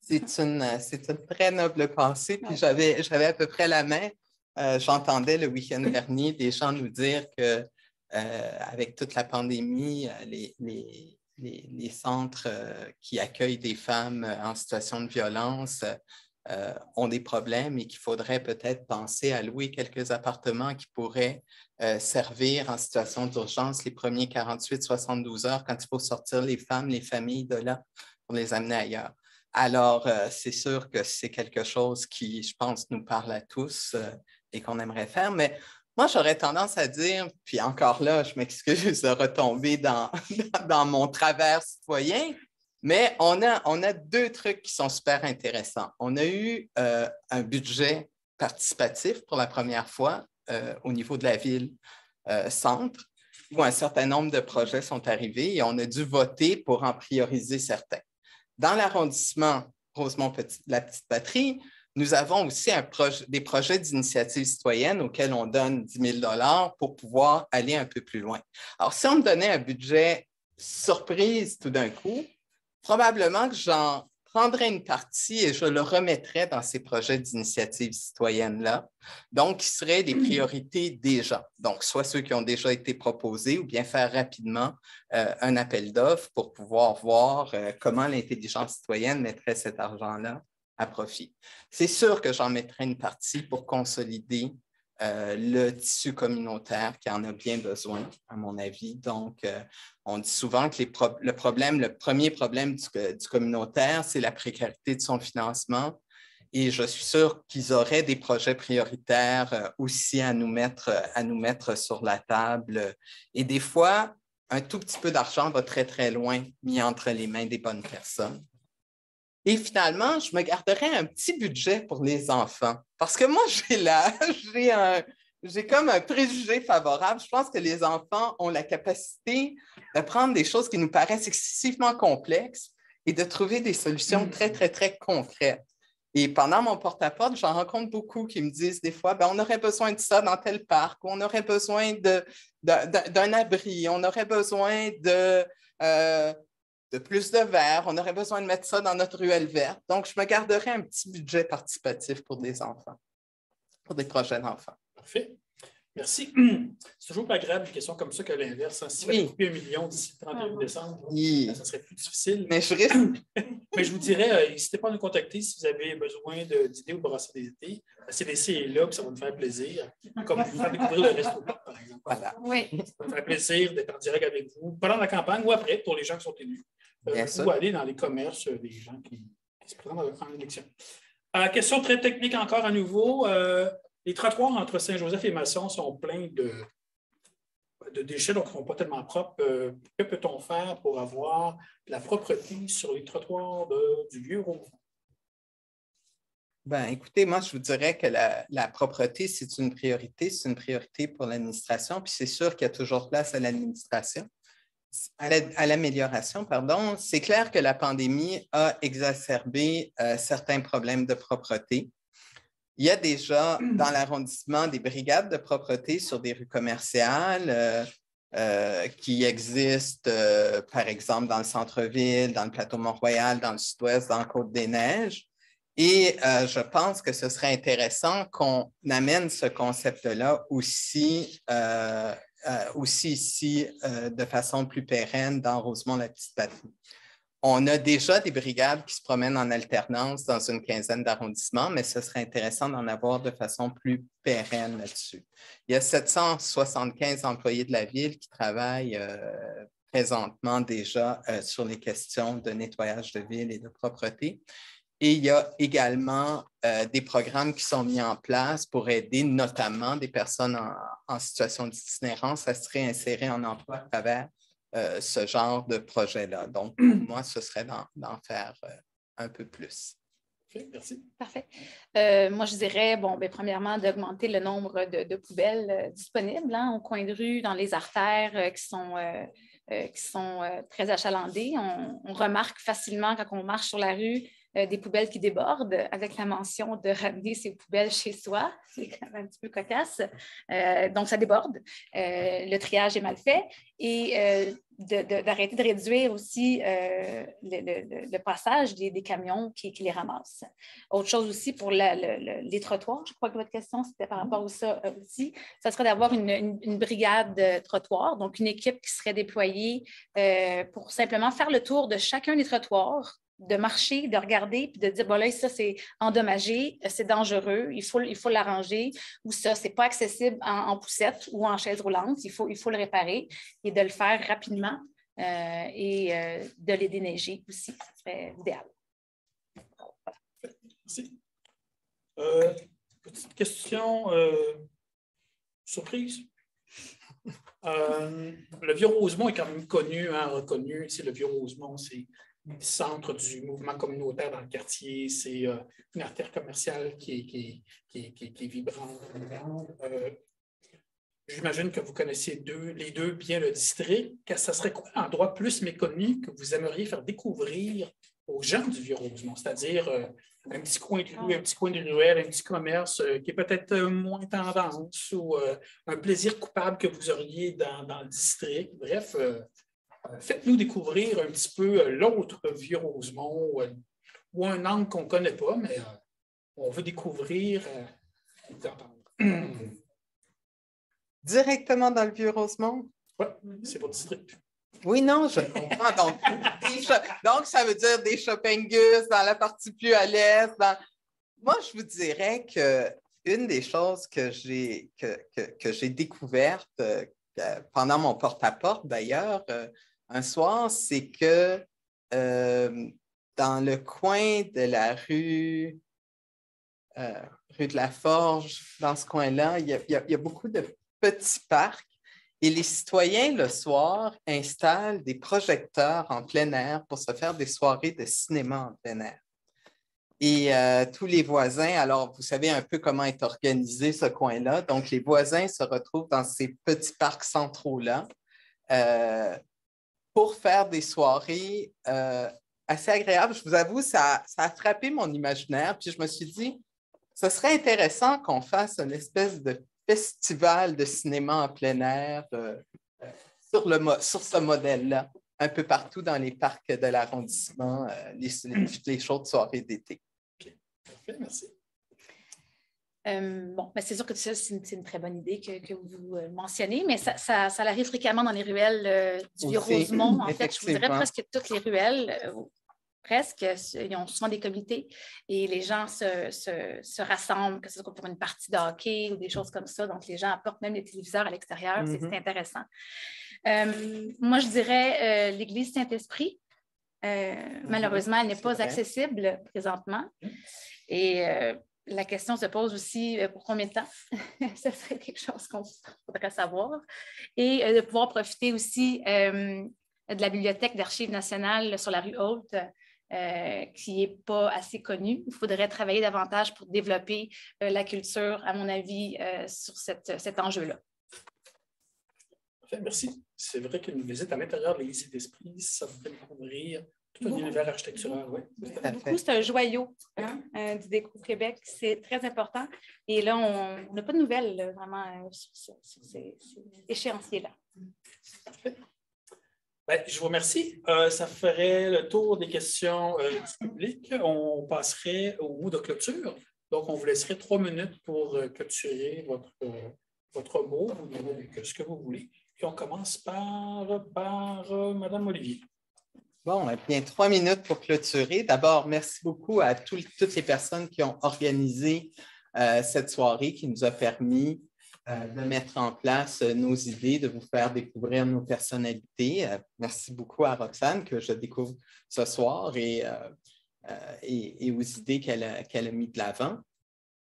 C'est une très noble pensée. Puis j'avais à peu près la main. J'entendais le week-end dernier des gens nous dire que avec toute la pandémie, les centres qui accueillent des femmes en situation de violence ont des problèmes et qu'il faudrait peut-être penser à louer quelques appartements qui pourraient servir en situation d'urgence les premiers 48-72 heures quand il faut sortir les femmes, les familles de là pour les amener ailleurs. Alors, c'est sûr que c'est quelque chose qui, je pense, nous parle à tous et qu'on aimerait faire, mais moi, j'aurais tendance à dire, puis encore là, je m'excuse de retomber dans mon travers citoyen, mais on a 2 trucs qui sont super intéressants. On a eu un budget participatif pour la première fois au niveau de la ville-centre, où un certain nombre de projets sont arrivés et on a dû voter pour en prioriser certains. Dans l'arrondissement Rosemont-la Petite-Patrie, nous avons aussi des projets d'initiative citoyenne auxquels on donne 10 000 $ pour pouvoir aller un peu plus loin. Alors, si on me donnait un budget surprise tout d'un coup, probablement que j'en prendrais une partie et je le remettrais dans ces projets d'initiative citoyenne-là, donc qui seraient des priorités déjà. Donc, soit ceux qui ont déjà été proposés ou bien faire rapidement un appel d'offres pour pouvoir voir comment l'intelligence citoyenne mettrait cet argent-là à profit. C'est sûr que j'en mettrai une partie pour consolider le tissu communautaire qui en a bien besoin, à mon avis. Donc, on dit souvent que le premier problème du communautaire, c'est la précarité de son financement. Et je suis sûre qu'ils auraient des projets prioritaires aussi à nous mettre sur la table. Et des fois, un tout petit peu d'argent va très, très loin mis entre les mains des bonnes personnes. Et finalement, je me garderais un petit budget pour les enfants. Parce que moi, j'ai comme un préjugé favorable. Je pense que les enfants ont la capacité de prendre des choses qui nous paraissent excessivement complexes et de trouver des solutions très, très, très concrètes. Et pendant mon porte-à-porte, j'en rencontre beaucoup qui me disent des fois, on aurait besoin de ça dans tel parc, ou on aurait besoin d'un abri, on aurait besoin de plus de verre, on aurait besoin de mettre ça dans notre ruelle verte. Donc, je me garderai un petit budget participatif pour des enfants, pour des projets d'enfants. Parfait. Merci. C'est toujours plus agréable une question comme ça que l'inverse. Hein. Si Oui. vous coupez 1 million d'ici le 31 décembre, Oui. ça serait plus difficile. Mais je risque. Mais je vous dirais, n'hésitez pas à nous contacter si vous avez besoin d'idées ou de brasser des idées. La CDC est là, puis ça va nous faire plaisir. Comme vous faire découvrir le Resto Pop, par exemple. Voilà. Oui. Ça va nous faire plaisir d'être en direct avec vous pendant la campagne ou après pour les gens qui sont élus. Bien sûr. Ou aller dans les commerces des gens qui se présentent en élection. Question très technique encore à nouveau. Les trottoirs entre Saint-Joseph et Masson sont pleins de déchets, donc ils ne sont pas tellement propres. Que peut-on faire pour avoir de la propreté sur les trottoirs du Vieux-Rosemont? Ben, écoutez, moi, je vous dirais que la propreté, c'est une priorité pour l'administration, puis c'est sûr qu'il y a toujours place à l'administration, à l'amélioration, pardon. C'est clair que la pandémie a exacerbé certains problèmes de propreté. Il y a déjà dans l'arrondissement des brigades de propreté sur des rues commerciales qui existent, par exemple, dans le centre-ville, dans le plateau Mont-Royal, dans le sud-ouest, dans la Côte-des-Neiges. Et je pense que ce serait intéressant qu'on amène ce concept-là aussi ici de façon plus pérenne dans Rosemont-la-Petite-Patrie. On a déjà des brigades qui se promènent en alternance dans une quinzaine d'arrondissements, mais ce serait intéressant d'en avoir de façon plus pérenne là-dessus. Il y a 775 employés de la ville qui travaillent présentement déjà sur les questions de nettoyage de ville et de propreté. Et il y a également des programmes qui sont mis en place pour aider notamment des personnes en situation d'itinérance à se réinsérer en emploi à travers ce genre de projet-là. Donc, pour moi, ce serait d'en faire un peu plus. Okay, merci. Parfait. Moi, je dirais, premièrement, d'augmenter le nombre de poubelles disponibles au coin de rue, dans les artères qui sont très achalandées. On remarque facilement quand on marche sur la rue des poubelles qui débordent, avec la mention de ramener ses poubelles chez soi. C'est quand même un petit peu cocasse. Donc, ça déborde. Le triage est mal fait. Et d'arrêter de réduire aussi le passage des camions qui les ramassent. Autre chose aussi pour les trottoirs, je crois que votre question, c'était par rapport à ça aussi, ça serait d'avoir une brigade trottoir, donc une équipe qui serait déployée pour simplement faire le tour de chacun des trottoirs, de marcher, de regarder, puis de dire, bon là, ça, c'est endommagé, c'est dangereux, il faut l'arranger, ou ça, c'est pas accessible en poussette ou en chaise roulante, il faut le réparer et de le faire rapidement et de les déneiger aussi, ça serait idéal. Voilà. Merci. Petite question surprise. Le Vieux-Rosemont est quand même connu, reconnu. Le Vieux-Rosemont, c'est le centre du mouvement communautaire dans le quartier. C'est une artère commerciale qui est vibrante. J'imagine que vous connaissez les deux bien le district. Ça serait quoi l'endroit plus méconnu que vous aimeriez faire découvrir aux gens du Vieux-Rosemont? C'est-à-dire un petit coin de rue, un petit coin de ruelle, un petit commerce qui est peut-être moins tendance ou un plaisir coupable que vous auriez dans le district. Bref, faites-nous découvrir un petit peu l'autre Vieux-Rosemont ou un angle qu'on ne connaît pas, mais on veut découvrir et entendre. Directement dans le Vieux-Rosemont? Oui, c'est votre district. Oui, non, je comprends. Donc, ça veut dire des shoppingus dans la partie plus à l'est. Moi, je vous dirais qu'une des choses que j'ai découvertes pendant mon porte-à-porte, d'ailleurs, un soir, c'est que dans le coin de la rue de la Forge, dans ce coin-là, il y a beaucoup de petits parcs. Et les citoyens, le soir, installent des projecteurs en plein air pour se faire des soirées de cinéma en plein air. Et tous les voisins, alors vous savez un peu comment est organisé ce coin-là, donc les voisins se retrouvent dans ces petits parcs centraux-là pour faire des soirées assez agréables. Je vous avoue, ça a frappé mon imaginaire, puis je me suis dit, ce serait intéressant qu'on fasse une espèce de festival de cinéma en plein air sur ce modèle-là, un peu partout dans les parcs de l'arrondissement, les chaudes soirées d'été. Okay. Parfait, merci. Bon, c'est sûr que ça, c'est une très bonne idée que vous mentionnez, mais ça arrive fréquemment dans les ruelles du Vieux-Rosemont. En fait, je vous dirais presque toutes les ruelles, presque, ils ont souvent des comités et les gens se rassemblent, que ce soit pour une partie de hockey ou des choses comme ça. Donc, les gens apportent même des téléviseurs à l'extérieur. C'est intéressant. Moi, je dirais l'Église Saint-Esprit. Malheureusement, elle n'est pas accessible présentement. Et la question se pose aussi pour combien de temps? Ce serait quelque chose qu'on faudrait savoir. Et de pouvoir profiter aussi de la Bibliothèque d'Archives nationales sur la rue Haute, qui n'est pas assez connue. Il faudrait travailler davantage pour développer la culture, à mon avis, sur cet enjeu-là. Merci. C'est vrai qu'une visite à l'intérieur de l'Église Saint-Esprit, ça pourrait découvrir tout un univers architectural. Oui. Beaucoup, c'est un joyau du Déco Québec. C'est très important. Et là, on n'a pas de nouvelles là, vraiment sur ces échéanciers-là. Parfait. Ben, je vous remercie. Ça ferait le tour des questions du public. On passerait au mot de clôture. Donc, on vous laisserait 3 minutes pour clôturer votre mot, ce que vous voulez. Puis on commence par Mme Olivier. Bon, eh bien, 3 minutes pour clôturer. D'abord, merci beaucoup à toutes les personnes qui ont organisé cette soirée qui nous a permis de mettre en place nos idées, de vous faire découvrir nos personnalités. Merci beaucoup à Roxane que je découvre ce soir et aux idées qu'elle a mises de l'avant.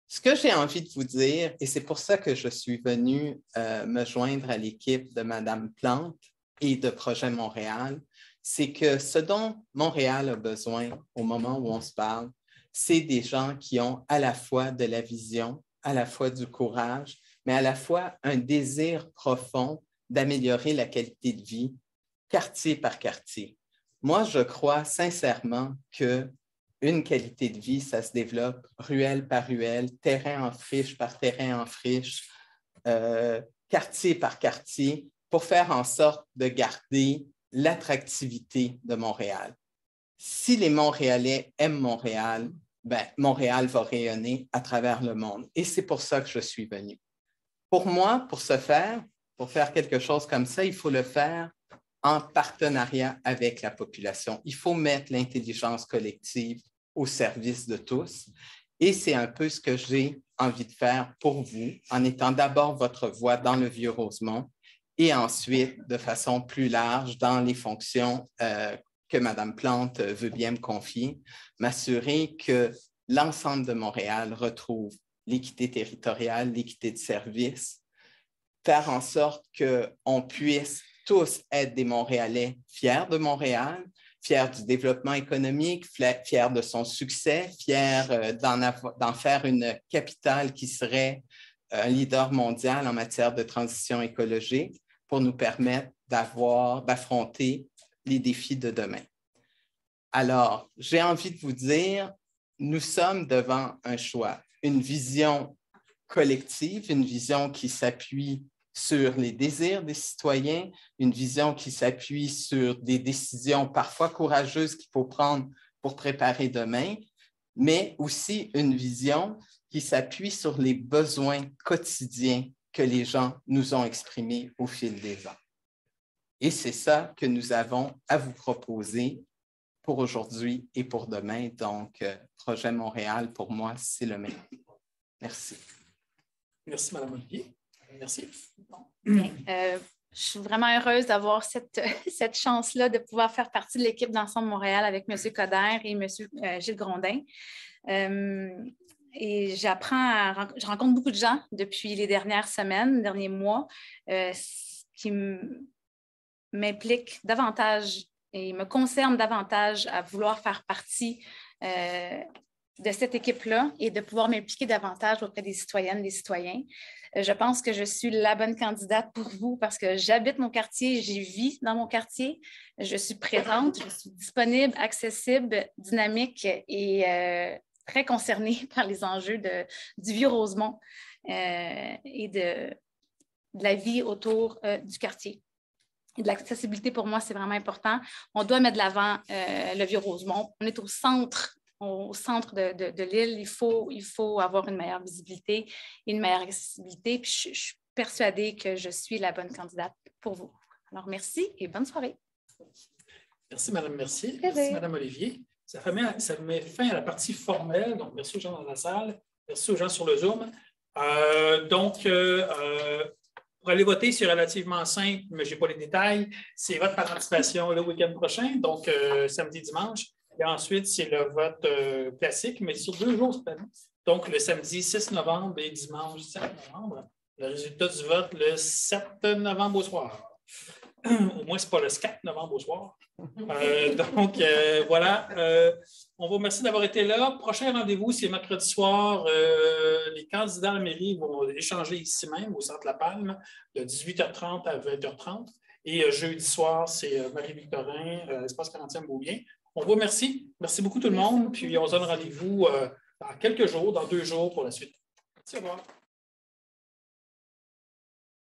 Ce que j'ai envie de vous dire, et c'est pour ça que je suis venue me joindre à l'équipe de Mme Plante et de Projet Montréal, c'est que ce dont Montréal a besoin au moment où on se parle, c'est des gens qui ont à la fois de la vision, à la fois du courage, mais à la fois un désir profond d'améliorer la qualité de vie, quartier par quartier. Moi, je crois sincèrement qu'une qualité de vie, ça se développe ruelle par ruelle, terrain en friche par terrain en friche, quartier par quartier, pour faire en sorte de garder l'attractivité de Montréal. Si les Montréalais aiment Montréal, Montréal va rayonner à travers le monde. Et c'est pour ça que je suis venue. Pour moi, pour faire quelque chose comme ça, il faut le faire en partenariat avec la population. Il faut mettre l'intelligence collective au service de tous. Et c'est un peu ce que j'ai envie de faire pour vous, en étant d'abord votre voix dans le Vieux-Rosemont et ensuite, de façon plus large, dans les fonctions que Mme Plante veut bien me confier, m'assurer que l'ensemble de Montréal retrouve l'équité territoriale, l'équité de service, faire en sorte qu'on puisse tous être des Montréalais fiers de Montréal, fiers du développement économique, fiers de son succès, fiers d'en faire une capitale qui serait un leader mondial en matière de transition écologique pour nous permettre d'affronter les défis de demain. Alors, j'ai envie de vous dire, nous sommes devant un choix, une vision collective, une vision qui s'appuie sur les désirs des citoyens, une vision qui s'appuie sur des décisions parfois courageuses qu'il faut prendre pour préparer demain, mais aussi une vision qui s'appuie sur les besoins quotidiens que les gens nous ont exprimés au fil des ans. Et c'est ça que nous avons à vous proposer pour aujourd'hui et pour demain. Donc, Projet Montréal, pour moi, c'est le même. Merci. Merci, Mme Olivier. Merci. Bien, je suis vraiment heureuse d'avoir cette chance-là de pouvoir faire partie de l'équipe d'Ensemble Montréal avec M. Coderre et M. Gilles Grondin. Et je rencontre beaucoup de gens depuis les dernières semaines, derniers mois, qui m'impliquent davantage et me concernent davantage à vouloir faire partie de cette équipe-là et de pouvoir m'impliquer davantage auprès des citoyennes, des citoyens. Je pense que je suis la bonne candidate pour vous parce que j'habite mon quartier, j'y vis dans mon quartier, je suis présente, je suis disponible, accessible, dynamique et très concernée par les enjeux du Vieux-Rosemont et de la vie autour du quartier. Et de l'accessibilité, pour moi, c'est vraiment important. On doit mettre de l'avant le Vieux-Rosemont. On est au centre au centre de l'île, il faut avoir une meilleure visibilité et une meilleure accessibilité. Puis je suis persuadée que je suis la bonne candidate pour vous. Alors, merci et bonne soirée. Merci, Mme Mercier. Merci. Merci, Mme Olivier. Ça met fin à la partie formelle. Donc, merci aux gens dans la salle. Merci aux gens sur le Zoom. Pour aller voter, c'est relativement simple, mais je n'ai pas les détails. C'est votre participation le week-end prochain, donc samedi, dimanche. Et ensuite, c'est le vote classique, mais sur 2 jours cette année. Donc, le samedi 6 novembre et dimanche 7 novembre. Le résultat du vote le 7 novembre au soir. Au moins, ce n'est pas le 4 novembre au soir. Voilà. On vous remercie d'avoir été là. Prochain rendez-vous, c'est mercredi soir. Les candidats à la mairie vont échanger ici même, au Centre La Palme, de 18h30 à 20h30. Et jeudi soir, c'est Marie-Victorin, espace 40e Beaubien. On vous remercie. Merci beaucoup tout le monde. Puis on se donne rendez-vous dans quelques jours, dans 2 jours pour la suite. Merci, au revoir.